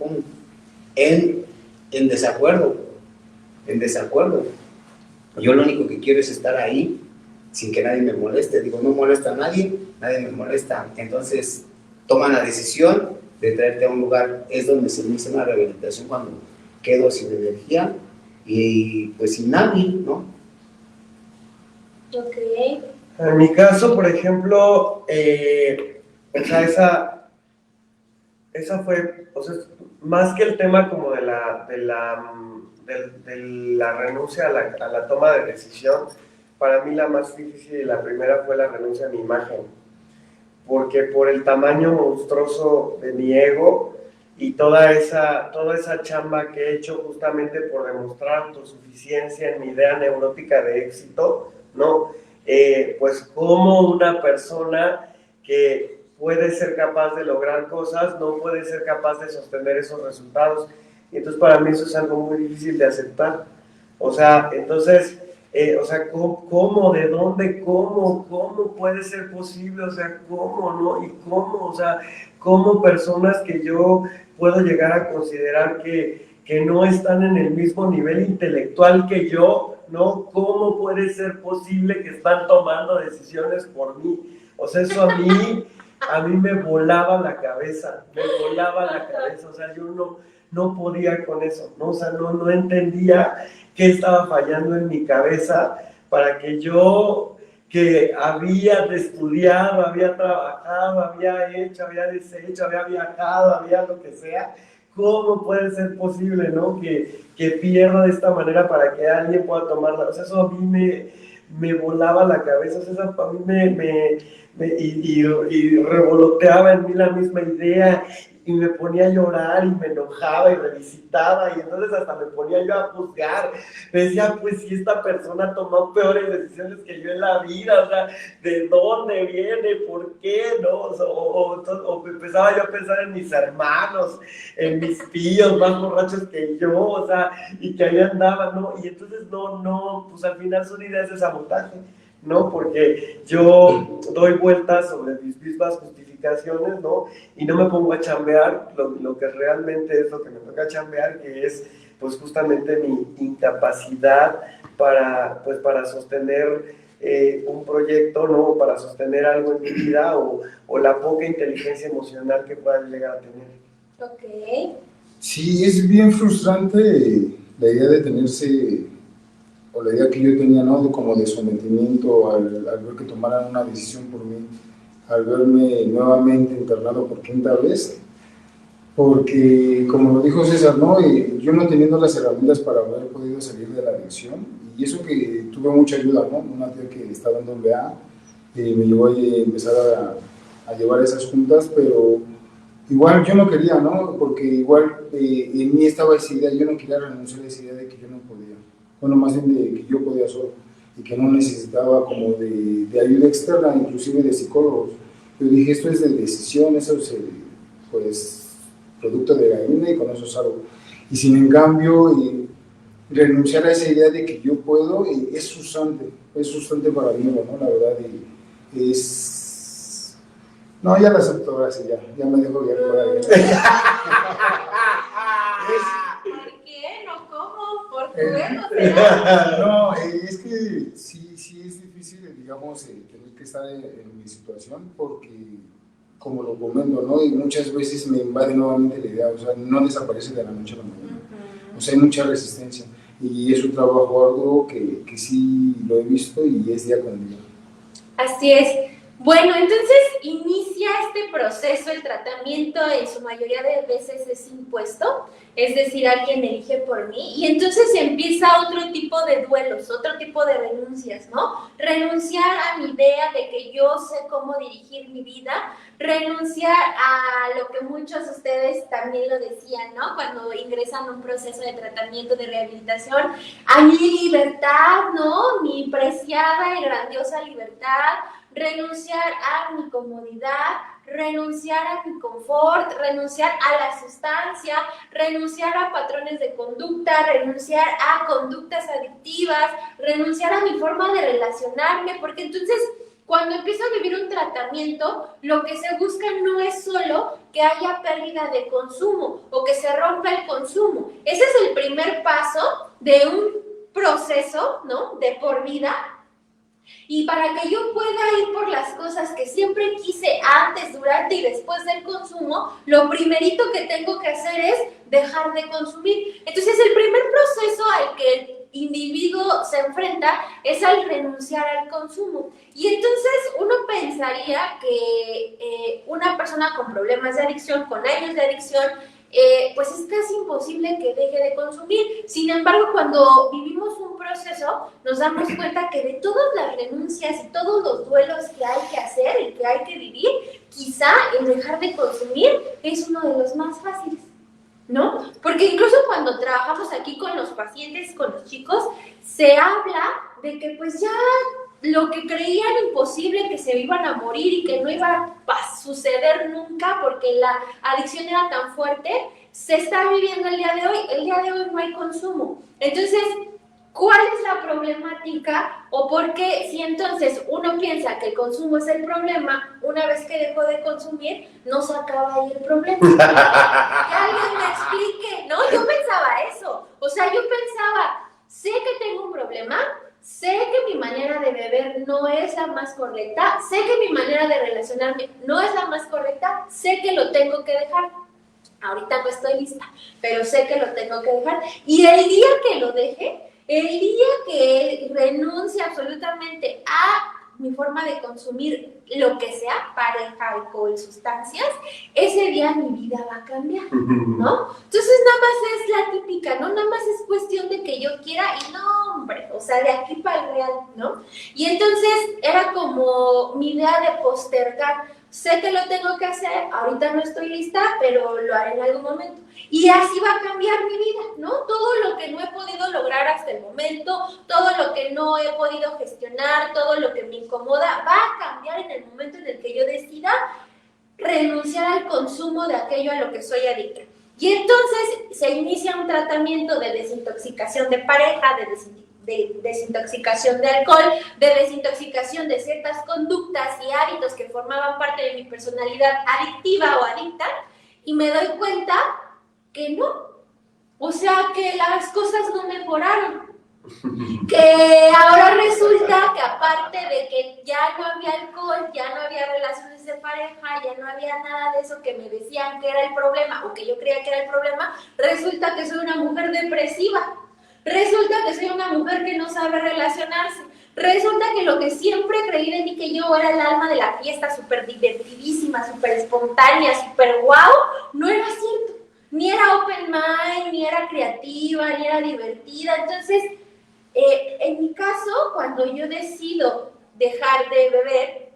en desacuerdo, Yo lo único que quiero es estar ahí sin que nadie me moleste. Digo, no molesta a nadie, nadie me molesta. Entonces toman la decisión de traerte a un lugar. Es donde se inicia una rehabilitación, cuando quedo sin energía y pues sin nadie, ¿no? Ok. En mi caso, por ejemplo, o sea, esa fue, o sea, más que el tema como de la renuncia a la toma de decisión, para mí la más difícil y la primera fue la renuncia a mi imagen, porque por el tamaño monstruoso de mi ego y toda esa chamba que he hecho justamente por demostrar autosuficiencia en mi idea neurótica de éxito, ¿no? Pues como una persona que puede ser capaz de lograr cosas, no puede ser capaz de sostener esos resultados. Y entonces para mí eso es algo muy difícil de aceptar. O sea, entonces, ¿cómo? ¿De dónde? ¿Cómo puede ser posible? O sea, ¿cómo, no? ¿Y cómo? O sea, ¿cómo personas que yo puedo llegar a considerar que no están en el mismo nivel intelectual que yo, ¿no? ¿Cómo puede ser posible que están tomando decisiones por mí? O sea, eso a mí me volaba la cabeza, o sea, yo no podía con eso, ¿no? O sea, no entendía qué estaba fallando en mi cabeza para que yo, que había estudiado, había trabajado, había hecho, había deshecho, había viajado, había lo que sea, ¿cómo puede ser posible, ¿no? Que pierda de esta manera para que alguien pueda tomarla? O sea, eso a mí me volaba la cabeza, o sea, eso a mí y revoloteaba en mí la misma idea, y me ponía a llorar y me enojaba y revisitaba, y entonces hasta me ponía yo a juzgar. Me decía, pues si esta persona tomó peores decisiones que yo en la vida, o sea, ¿de dónde viene? ¿Por qué? ¿No? O empezaba yo a pensar en mis hermanos, en mis tíos más borrachos que yo, o sea, y que ahí andaban, ¿no? Y entonces pues al final son ideas de sabotaje, ¿no? Porque yo doy vueltas sobre mis mismas justificaciones, ¿no? Y no me pongo a chambear lo que realmente es lo que me toca chambear, que es pues justamente mi incapacidad para sostener un proyecto, ¿no? Para sostener algo en mi vida, o la poca inteligencia emocional que pueda llegar a tener. Ok. Sí, es bien frustrante la idea de tenerse, o la idea que yo tenía, ¿no? Como de sometimiento al ver que tomaran una decisión por mí, al verme nuevamente internado por quinta vez, porque como lo dijo César, ¿no? Yo no teniendo las herramientas para haber podido salir de la adicción, y eso que tuve mucha ayuda, ¿no? Una tía que estaba en AA me llevó a empezar a llevar esas juntas, pero igual yo no quería, ¿no? Porque igual en mí estaba esa idea, yo no quería renunciar a esa idea de que yo no podía, bueno, más bien de que yo podía solo, y que no necesitaba como de ayuda externa, inclusive de psicólogos. Yo dije, esto es de decisión, eso es, pues, producto de gallina, y con eso salgo. Y sin en cambio, renunciar a esa idea de que yo puedo, es frustrante para mí, ¿no? La verdad, es... No, ya lo acepto, ahora sí, ya me dejo guiar por ahí. ¿Por qué? ¿No cómo? ¿Por qué? No, es que sí es difícil, digamos, tener que estar en mi situación, porque, como lo comento, ¿no? Y muchas veces me invade nuevamente la idea, o sea, no desaparece de la noche a la mañana. O sea, hay mucha resistencia, y es un trabajo arduo que sí lo he visto, y es día con día. Así es. Bueno, entonces inicia este proceso, el tratamiento en su mayoría de veces es impuesto, es decir, alguien elige por mí, y entonces empieza otro tipo de duelos, otro tipo de renuncias, ¿no? Renunciar a mi idea de que yo sé cómo dirigir mi vida, renunciar a lo que muchos de ustedes también lo decían, ¿no? Cuando ingresan a un proceso de tratamiento, de rehabilitación, a mi libertad, ¿no? Mi preciada y grandiosa libertad, renunciar a mi comodidad, renunciar a mi confort, renunciar a la sustancia, renunciar a patrones de conducta, renunciar a conductas adictivas, renunciar a mi forma de relacionarme, porque entonces cuando empiezo a vivir un tratamiento, lo que se busca no es solo que haya pérdida de consumo o que se rompa el consumo. Ese es el primer paso de un proceso, ¿no? De por vida. Y para que yo pueda ir por las cosas que siempre quise antes, durante y después del consumo, lo primerito que tengo que hacer es dejar de consumir. Entonces, el primer proceso al que el individuo se enfrenta es al renunciar al consumo. Y entonces uno pensaría que una persona con problemas de adicción, con años de adicción, pues es casi imposible que deje de consumir. Sin embargo, cuando vivimos un proceso, nos damos cuenta que de todas las renuncias y todos los duelos que hay que hacer y que hay que vivir, quizá el dejar de consumir es uno de los más fáciles, ¿no? Porque incluso cuando trabajamos aquí con los pacientes, con los chicos, se habla de que pues ya lo que creían imposible, que se iban a morir y que no iba a suceder nunca porque la adicción era tan fuerte, se está viviendo el día de hoy. El día de hoy no hay consumo. Entonces, ¿cuál es la problemática? O por qué, si entonces uno piensa que el consumo es el problema, una vez que dejó de consumir, no se acaba ahí el problema. Que alguien me explique, ¿no? Yo pensaba eso. O sea, yo pensaba, sé que tengo un problema, sé que mi manera de beber no es la más correcta, sé que mi manera de relacionarme no es la más correcta, sé que lo tengo que dejar. Ahorita no estoy lista, pero sé que lo tengo que dejar. Y el día que lo deje, el día que renuncie absolutamente a mi forma de consumir lo que sea, pareja, alcohol, sustancias, ese día mi vida va a cambiar, ¿no? Entonces nada más es la típica, ¿no? Nada más es cuestión de que yo quiera y no, hombre, o sea, de aquí para el real, ¿no? Y entonces era como mi idea de postergar. Sé que lo tengo que hacer, ahorita no estoy lista, pero lo haré en algún momento. Y así va a cambiar mi vida, ¿no? Todo lo que no he podido lograr hasta el momento, todo lo que no he podido gestionar, todo lo que me incomoda, va a cambiar en el momento en el que yo decida renunciar al consumo de aquello a lo que soy adicta. Y entonces se inicia un tratamiento de desintoxicación de pareja, de desintoxicación de alcohol, de desintoxicación de ciertas conductas y hábitos que formaban parte de mi personalidad adictiva o adicta, y me doy cuenta que no, o sea que las cosas no mejoraron, que ahora resulta que aparte de que ya no había alcohol, ya no había relaciones de pareja, ya no había nada de eso que me decían que era el problema o que yo creía que era el problema, resulta que soy una mujer depresiva. Resulta que soy una mujer que no sabe relacionarse. Resulta que lo que siempre creí de mí, que yo era el alma de la fiesta, súper divertidísima, súper espontánea, súper guau, no era cierto. Ni era open mind, ni era creativa, ni era divertida. Entonces, en mi caso, cuando yo decido dejar de beber,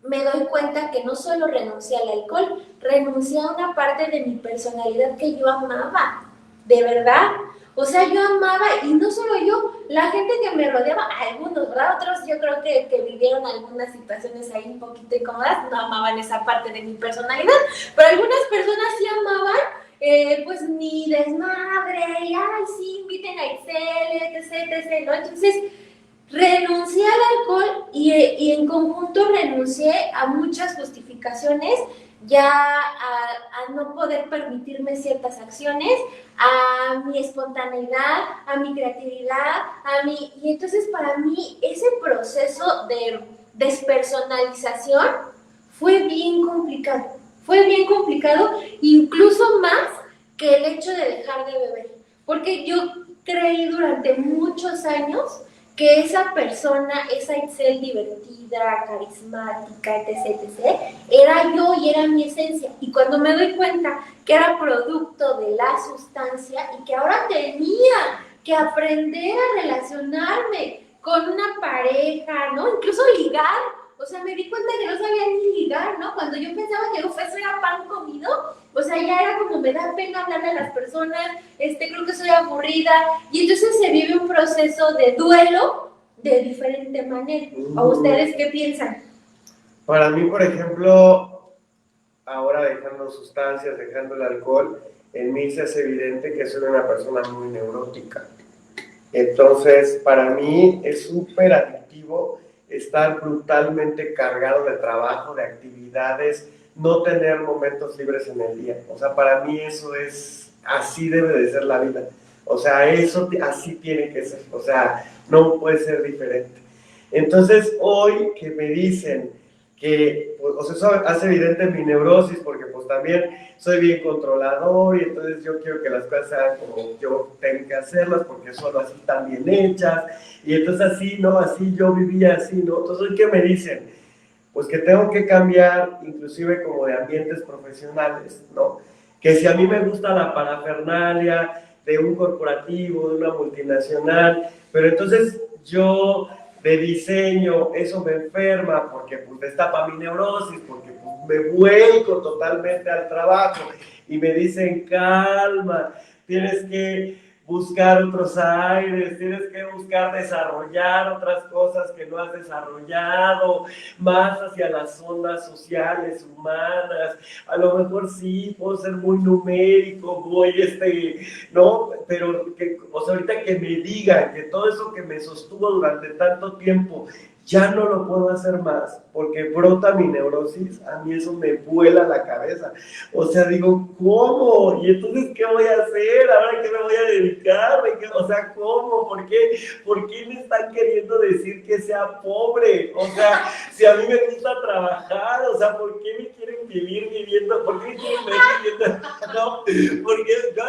me doy cuenta que no solo renuncié al alcohol, renuncié a una parte de mi personalidad que yo amaba, de verdad. O sea, yo amaba, y no solo yo, la gente que me rodeaba, algunos, ¿verdad? Otros yo creo que vivieron algunas situaciones ahí un poquito incómodas, no amaban esa parte de mi personalidad, pero algunas personas sí amaban, pues mi desmadre, y ay, sí, inviten a Excel, etc., ¿no? Entonces, renuncié al alcohol y en conjunto renuncié a muchas justificaciones, ya a no poder permitirme ciertas acciones, a mi espontaneidad, a mi creatividad, y entonces para mí ese proceso de despersonalización fue bien complicado, incluso más que el hecho de dejar de beber, porque yo creí durante muchos años que esa persona, esa Itzel divertida, carismática, etc., etc., era yo y era mi esencia. Y cuando me doy cuenta que era producto de la sustancia y que ahora tenía que aprender a relacionarme con una pareja, ¿no? Incluso ligar. O sea, me di cuenta que no sabía ni ligar, ¿no? Cuando yo pensaba que eso era pan comido, o sea, ya era como me da pena hablarle a las personas, creo que soy aburrida. Y entonces se vive un proceso de duelo de diferente manera. ¿O ustedes qué piensan? Para mí, por ejemplo, ahora dejando sustancias, dejando el alcohol, en mí se hace evidente que soy una persona muy neurótica. Entonces, para mí es súper adictivo estar brutalmente cargado de trabajo, de actividades, no tener momentos libres en el día. O sea, para mí eso es, así debe de ser la vida. O sea, eso así tiene que ser. O sea, no puede ser diferente. Entonces, hoy que me dicen que, pues, o sea, eso hace evidente mi neurosis, porque pues también soy bien controlador y entonces yo quiero que las cosas sean como yo tengo que hacerlas, porque solo así están bien hechas, y entonces así, ¿no? Así yo vivía así, ¿no? Entonces, ¿qué me dicen? Pues que tengo que cambiar, inclusive como de ambientes profesionales, ¿no? Que si a mí me gusta la parafernalia de un corporativo, de una multinacional, pero entonces yo de diseño, eso me enferma porque pues destapa mi neurosis, porque pues, me vuelco totalmente al trabajo y me dicen calma, tienes que buscar otros aires, tienes que buscar desarrollar otras cosas que no has desarrollado, más hacia las ondas sociales, humanas. A lo mejor sí, puedo ser muy numérico, ¿no? Pero, o sea, ahorita que me digan que todo eso que me sostuvo durante tanto tiempo, ya no lo puedo hacer más, porque brota mi neurosis, a mí eso me vuela la cabeza. O sea, digo, ¿cómo? ¿Y entonces qué voy a hacer? ¿Ahora qué me voy a dedicar? O sea, ¿cómo? ¿Por qué me están queriendo decir que sea pobre? O sea, si a mí me gusta trabajar, o sea, ¿por qué me quieren vivir viviendo? ¿Por qué me quieren ver viviendo? No, porque yo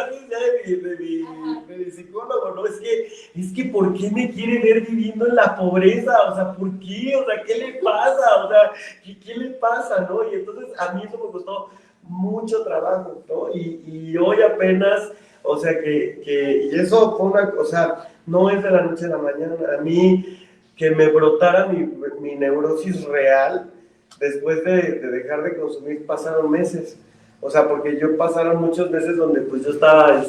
de mi psicólogo, ¿no? Es que ¿por qué me quiere ver viviendo en la pobreza? O sea, ¿por qué? O sea, ¿qué le pasa? O sea, ¿qué le pasa, no? Y entonces a mí eso me costó mucho trabajo, ¿no? Y hoy apenas, o sea, y eso fue una, o sea, no es de la noche a la mañana. A mí, que me brotara mi neurosis real, después de dejar de consumir, pasaron meses. O sea, porque yo pasaron muchos meses donde pues yo estaba,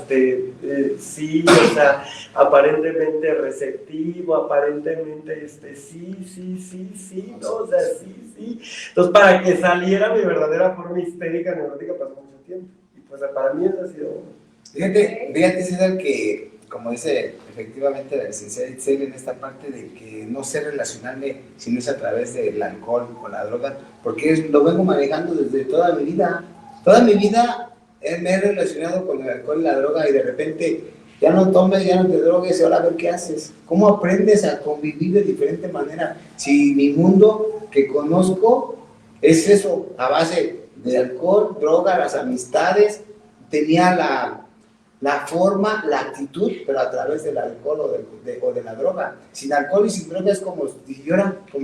sí, o sea, aparentemente receptivo, aparentemente, sí, ¿no? O sea, sí. Entonces, para que saliera mi verdadera forma histérica, neurótica, pasó mucho tiempo. Y pues para mí eso ha sido... Fíjate, César, que como dice efectivamente la licenciada Itzel en esta parte de que no sé relacionarme si no es a través del alcohol o la droga, porque lo vengo manejando desde toda mi vida. Toda mi vida me he relacionado con el alcohol y la droga y de repente ya no tomes, ya no te drogues y ahora a ver qué haces. ¿Cómo aprendes a convivir de diferente manera? Si mi mundo que conozco es eso, a base de alcohol, droga, las amistades, tenía la forma, la actitud, pero a través del alcohol o de la droga. Sin alcohol y sin droga es como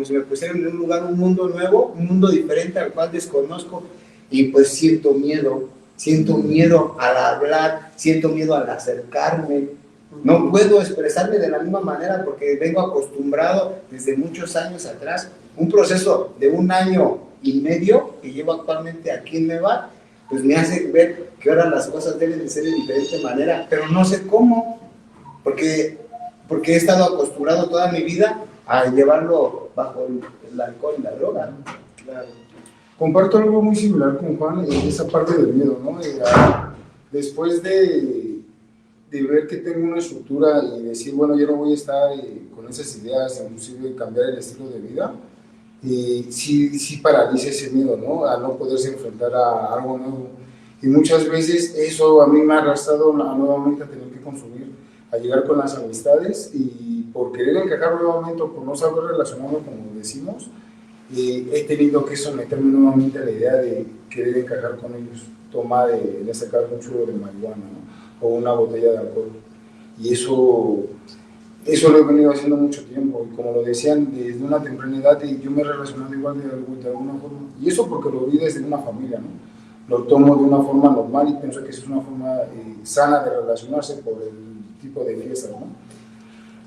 si me pusieran en un lugar, un mundo nuevo, un mundo diferente al cual desconozco. Y pues siento miedo al hablar, siento miedo al acercarme, no puedo expresarme de la misma manera porque vengo acostumbrado desde muchos años atrás, un proceso de 1 año y medio que llevo actualmente aquí en Neva, pues me hace ver que ahora las cosas deben de ser de diferente manera, pero no sé cómo, porque he estado acostumbrado toda mi vida a llevarlo bajo el alcohol y la droga, ¿no? Claro. Comparto algo muy similar con Juan en esa parte del miedo, ¿no? Después de ver que tengo una estructura y decir, bueno, yo no voy a estar con esas ideas, inclusive cambiar el estilo de vida, sí paraliza ese miedo, ¿no? A no poderse enfrentar a algo nuevo. Y muchas veces eso a mí me ha arrastrado nuevamente a tener que consumir, a llegar con las amistades y por querer encajar nuevamente o por no saber relacionarme como decimos, he tenido que someterme nuevamente a la idea de querer encajar con ellos, tomar, de sacar un churro de marihuana, ¿no? O una botella de alcohol. Y eso Eso lo he venido haciendo mucho tiempo, y como lo decían, desde una temprana edad, y yo me he relacionado igual de alguna forma, y eso porque lo vi desde una familia, ¿no? Lo tomo de una forma normal y pienso que es una forma sana de relacionarse por el tipo de fiesta, ¿no?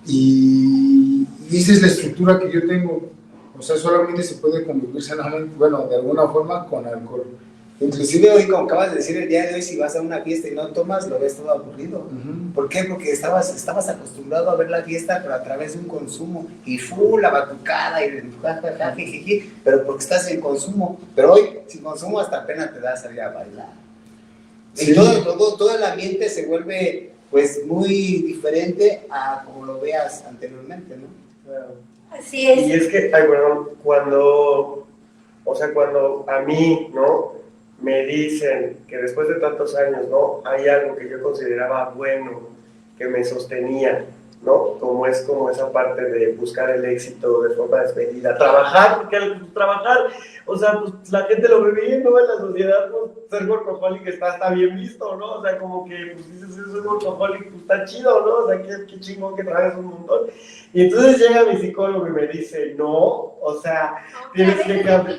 Y esa es la estructura que yo tengo, o sea, solamente se puede convivir sanamente, bueno, de alguna forma con alcohol. Inclusive hoy, como acabas de decir, el día de hoy, si vas a una fiesta y no tomas, lo ves todo aburrido. ¿Por qué? Porque estabas acostumbrado a ver la fiesta, pero a través de un consumo, y la batucada, y jajaja, jijiji, pero porque estás en consumo. Pero hoy, sin consumo, hasta pena te da salir a bailar. Sí. Y todo el ambiente se vuelve, pues, muy diferente a como lo veas anteriormente, ¿no? Claro. Así es. Y es que, ay, bueno, cuando a mí, ¿no?, me dicen que después de tantos años, ¿no?, hay algo que yo consideraba bueno, que me sostenía, ¿no?, como esa parte de buscar el éxito de forma despedida, trabajar, porque al trabajar, o sea, pues la gente lo ve bien, ¿no?, en la sociedad, pues, ser workaholic está bien visto, ¿no?, o sea, como que, pues, dices, soy workaholic, pues está chido, ¿no?, o sea, qué chingón que trabajas un montón. Y entonces llega mi psicólogo y me dice, no, o sea, tienes que cambiar.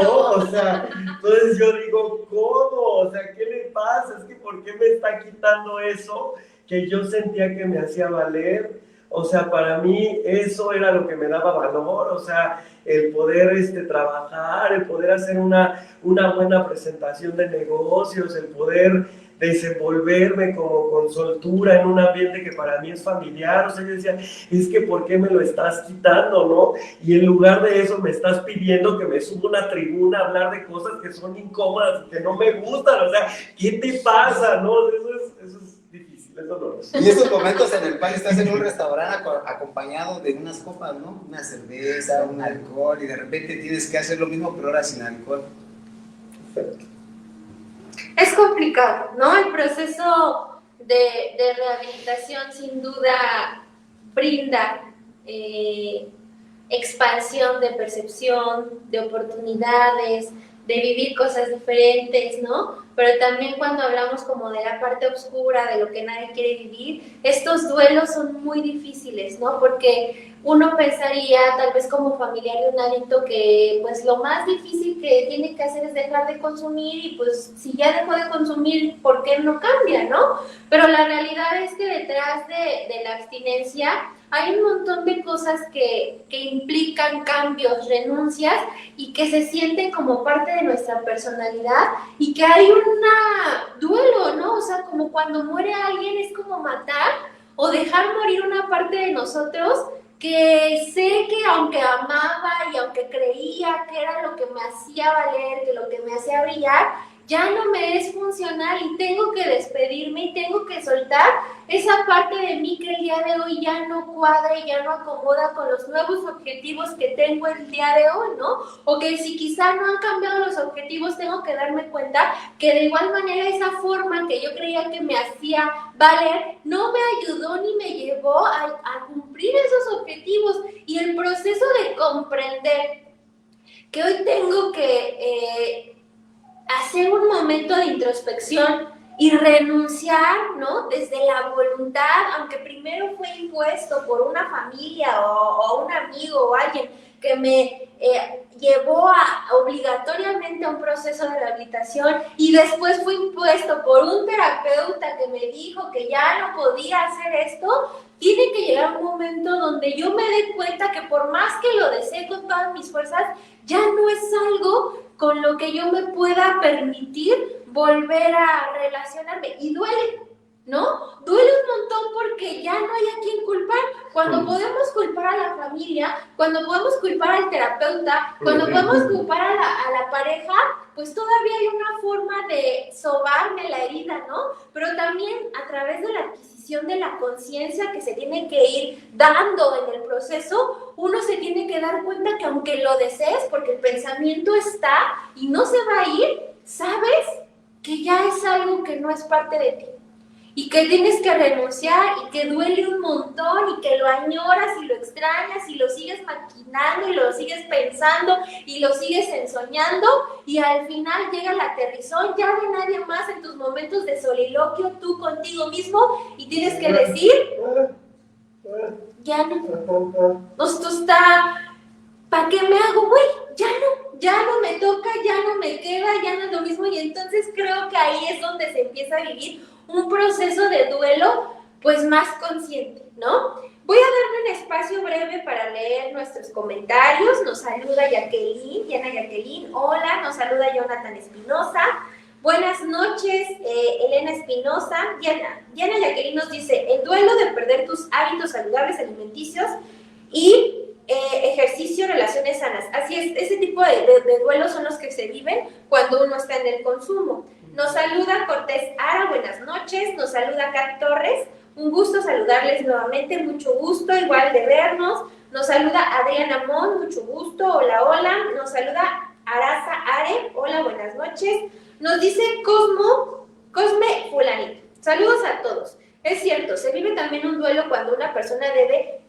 No, o sea, entonces yo digo, ¿cómo? O sea, ¿qué le pasa? Es que ¿por qué me está quitando eso que yo sentía que me hacía valer? O sea, para mí eso era lo que me daba valor, o sea, el poder trabajar, el poder hacer una buena presentación de negocios, el poder desenvolverme como con soltura en un ambiente que para mí es familiar. O sea, yo decía, es que ¿por qué me lo estás quitando, no? Y en lugar de eso me estás pidiendo que me suba a una tribuna a hablar de cosas que son incómodas y que no me gustan. O sea, ¿qué te pasa, no? Eso es difícil, es doloroso. Y estos momentos en el cual estás en un restaurante acompañado de unas copas, ¿no? Una cerveza, un alcohol, y de repente tienes que hacer lo mismo, pero ahora sin alcohol. Perfecto. Es complicado, ¿no? El proceso de rehabilitación sin duda brinda expansión de percepción, de oportunidades, de vivir cosas diferentes, ¿no? Pero también cuando hablamos como de la parte oscura, de lo que nadie quiere vivir, estos duelos son muy difíciles, ¿no? Porque uno pensaría, tal vez como familiar de un adicto, que pues lo más difícil que tiene que hacer es dejar de consumir, y pues si ya dejó de consumir, ¿por qué no cambia, no? Pero la realidad es que detrás de la abstinencia hay un montón de cosas que implican cambios, renuncias, y que se sienten como parte de nuestra personalidad, y que hay un duelo, ¿no? O sea, como cuando muere alguien es como matar o dejar morir una parte de nosotros que sé que aunque amaba y aunque creía que era lo que me hacía valer, que lo que me hacía brillar, ya no me es funcional y tengo que despedirme y tengo que soltar esa parte de mí que el día de hoy ya no cuadra y ya no acomoda con los nuevos objetivos que tengo el día de hoy, ¿no? O que si quizá no han cambiado los objetivos, tengo que darme cuenta que de igual manera esa forma que yo creía que me hacía valer no me ayudó ni me llevó a cumplir esos objetivos. Y el proceso de comprender que hoy tengo que hacer un momento de introspección y renunciar, ¿no? Desde la voluntad, aunque primero fue impuesto por una familia o un amigo o alguien que me llevó obligatoriamente a un proceso de rehabilitación, y después fue impuesto por un terapeuta que me dijo que ya no podía hacer esto. Tiene que llegar un momento donde yo me dé cuenta que por más que lo desee con todas mis fuerzas, ya no es algo con lo que yo me pueda permitir volver a relacionarme. Y duele, ¿no? Duele un montón porque ya no hay a quien culpar. Cuando podemos culpar a la familia, cuando podemos culpar al terapeuta, cuando podemos culpar a la pareja, pues todavía hay una forma de sobarme la herida, ¿no? Pero también a través de la adquisición de la conciencia que se tiene que ir dando en el proceso, uno se tiene que dar cuenta que aunque lo desees, porque el pensamiento está y no se va a ir, sabes que ya es algo que no es parte de ti. Y que tienes que renunciar, y que duele un montón, y que lo añoras y lo extrañas y lo sigues maquinando y lo sigues pensando y lo sigues ensoñando, y al final llega el aterrizón, ya de nadie más en tus momentos de soliloquio, tú contigo mismo, y tienes que decir, Ya no. Esto está, ¿para qué me hago, güey? Ya no me toca, ya no me queda, ya no es lo mismo. Y entonces creo que ahí es donde se empieza a vivir un proceso de duelo, pues más consciente, ¿no? Voy a darle un espacio breve para leer nuestros comentarios. Nos saluda Jacqueline, Diana Jacqueline. Hola, nos saluda Jonathan Espinosa. Buenas noches, Elena Espinosa. Diana Jacqueline nos dice, el duelo de perder tus hábitos saludables alimenticios y ejercicio, relaciones sanas. Así es, ese tipo de duelos son los que se viven cuando uno está en el consumo. Nos saluda Cortés Ara, buenas noches. Nos saluda Kat Torres. Un gusto saludarles nuevamente, mucho gusto, igual de vernos. Nos saluda Adriana Mon, mucho gusto, hola, hola. Nos saluda Arasa Are, hola, buenas noches. Nos dice Cosme Fulanito. Saludos a todos. Es cierto, se vive también un duelo cuando una persona debe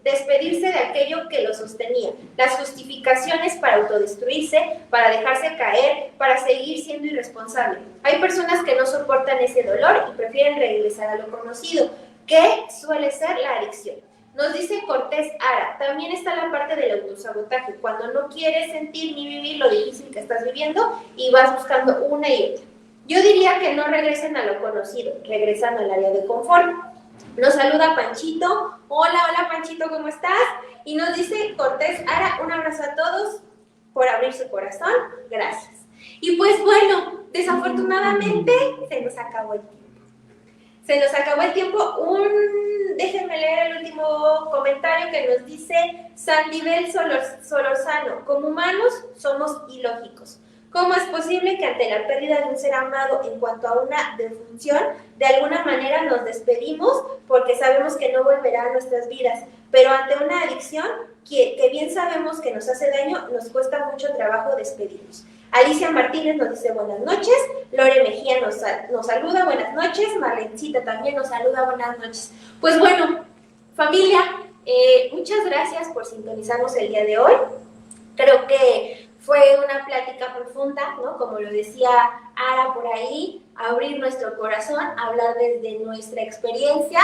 despedirse de aquello que lo sostenía, las justificaciones para autodestruirse, para dejarse caer, para seguir siendo irresponsable. Hay personas que no soportan ese dolor y prefieren regresar a lo conocido, que suele ser la adicción. Nos dice Cortés Ara, también está la parte del autosabotaje, cuando no quieres sentir ni vivir lo difícil que estás viviendo y vas buscando una y otra. Yo diría que no regresen a lo conocido, regresando al área de confort. Nos saluda Panchito. Hola Panchito, ¿cómo estás? Y nos dice Cortés Ara, un abrazo a todos por abrir su corazón. Gracias. Y pues bueno, desafortunadamente se nos acabó el tiempo. Se nos acabó el tiempo. Déjenme leer el último comentario que nos dice Sandibel Solorzano. Como humanos somos ilógicos. ¿Cómo es posible que ante la pérdida de un ser amado en cuanto a una defunción, de alguna manera nos despedimos porque sabemos que no volverá a nuestras vidas? Pero ante una adicción que bien sabemos que nos hace daño, nos cuesta mucho trabajo despedirnos. Alicia Martínez nos dice buenas noches, Lore Mejía nos saluda, buenas noches, Marlencita también nos saluda, buenas noches. Pues bueno, familia, muchas gracias por sintonizarnos el día de hoy. Creo que fue una plática profunda, ¿no? Como lo decía Ara por ahí, abrir nuestro corazón, hablar desde nuestra experiencia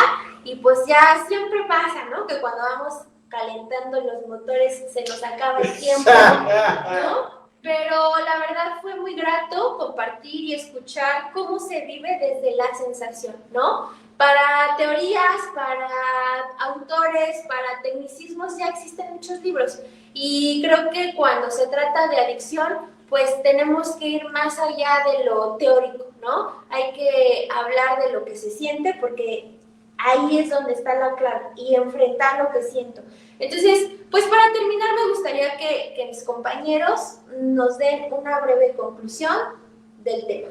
y pues ya siempre pasa, ¿no? Que cuando vamos calentando los motores se nos acaba el tiempo, ¿no? Pero la verdad fue muy grato compartir y escuchar cómo se vive desde la sensación, ¿no? Para teorías, para autores, para tecnicismos ya existen muchos libros y creo que cuando se trata de adicción, pues tenemos que ir más allá de lo teórico, ¿no? Hay que hablar de lo que se siente porque ahí es donde está la clave y enfrentar lo que siento. Entonces, pues para terminar me gustaría que mis compañeros nos den una breve conclusión del tema.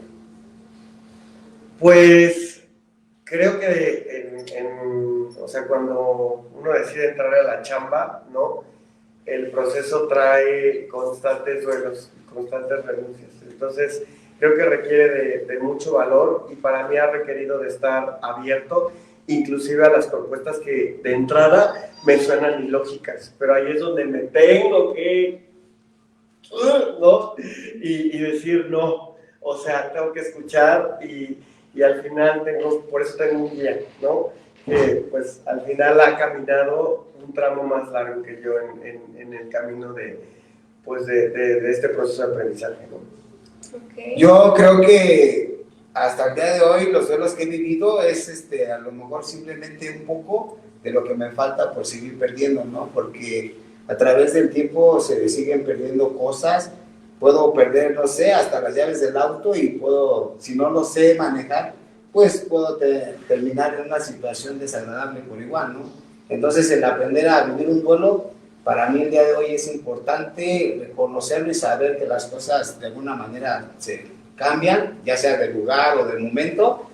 Pues creo que o sea, cuando uno decide entrar a la chamba, ¿no? El proceso trae constantes duelos, constantes renuncias. Entonces, creo que requiere de mucho valor y para mí ha requerido de estar abierto, inclusive a las propuestas que de entrada me suenan ilógicas, pero ahí es donde me tengo que, ¿no? Y decir no, o sea, tengo que escuchar y al final por eso tengo un guía, ¿no? Que pues al final ha caminado un tramo más largo que yo en el camino de este proceso de aprendizaje, ¿no? Okay. Yo creo que hasta el día de hoy los duelos que he vivido es a lo mejor simplemente un poco de lo que me falta por seguir perdiendo, ¿no? Porque a través del tiempo se siguen perdiendo cosas, puedo perder, no sé, hasta las llaves del auto y puedo, si no lo sé manejar, pues puedo terminar en una situación desagradable por igual, ¿no? Entonces el aprender a vivir un duelo, para mí el día de hoy es importante reconocerlo y saber que las cosas de alguna manera se cambian, ya sea de lugar o de momento,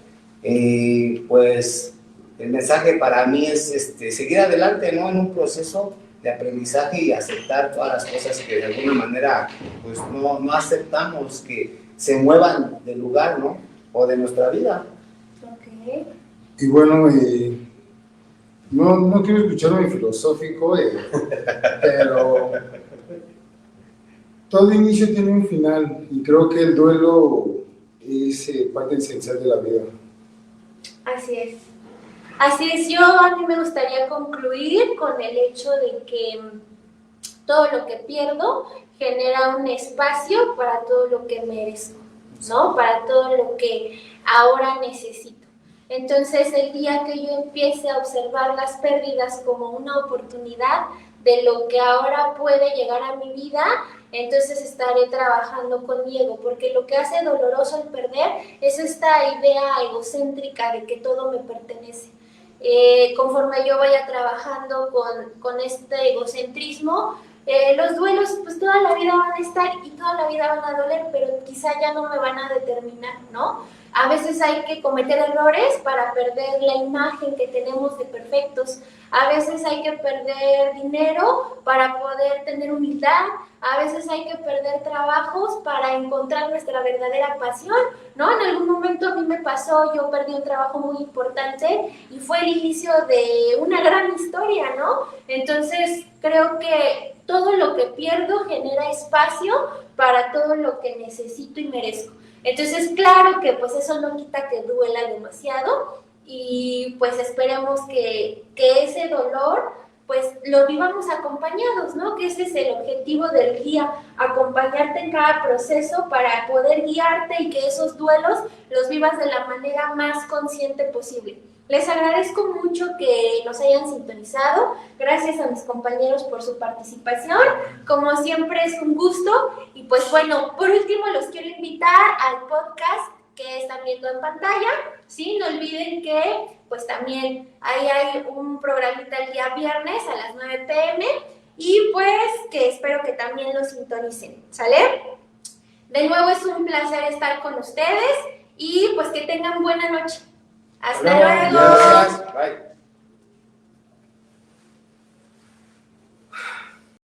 pues el mensaje para mí es seguir adelante, ¿no? En un proceso de aprendizaje y aceptar todas las cosas que de alguna manera pues no aceptamos que se muevan del lugar, ¿no? O de nuestra vida. Okay. Y bueno, no quiero escuchar muy filosófico, pero todo inicio tiene un final y creo que el duelo es parte esencial de la vida. Así es. Así es, a mí me gustaría concluir con el hecho de que todo lo que pierdo genera un espacio para todo lo que merezco, ¿no? Para todo lo que ahora necesito. Entonces, el día que yo empiece a observar las pérdidas como una oportunidad de lo que ahora puede llegar a mi vida, entonces estaré trabajando con mi ego, porque lo que hace doloroso el perder es esta idea egocéntrica de que todo me pertenece. Conforme yo vaya trabajando con este egocentrismo, los duelos pues toda la vida van a estar y toda la vida van a doler, pero quizá ya no me van a determinar, ¿no? A veces hay que cometer errores para perder la imagen que tenemos de perfectos. A veces hay que perder dinero para poder tener humildad. A veces hay que perder trabajos para encontrar nuestra verdadera pasión, ¿no? En algún momento a mí me pasó, yo perdí un trabajo muy importante y fue el inicio de una gran historia, ¿no? Entonces creo que todo lo que pierdo genera espacio para todo lo que necesito y merezco. Entonces, claro que pues eso no quita que duela demasiado y pues esperemos que ese dolor pues lo vivamos acompañados, ¿no? Que ese es el objetivo del guía, acompañarte en cada proceso para poder guiarte y que esos duelos los vivas de la manera más consciente posible. Les agradezco mucho que nos hayan sintonizado. Gracias a mis compañeros por su participación. Como siempre es un gusto. Y pues bueno, por último los quiero invitar al podcast que están viendo en pantalla. ¿Sí? No olviden que pues también ahí hay un programita el día viernes a las 9 p.m. Y pues que espero que también lo sintonicen. ¿Sale? De nuevo es un placer estar con ustedes y pues que tengan buena noche. Hasta luego. Gracias. Bye.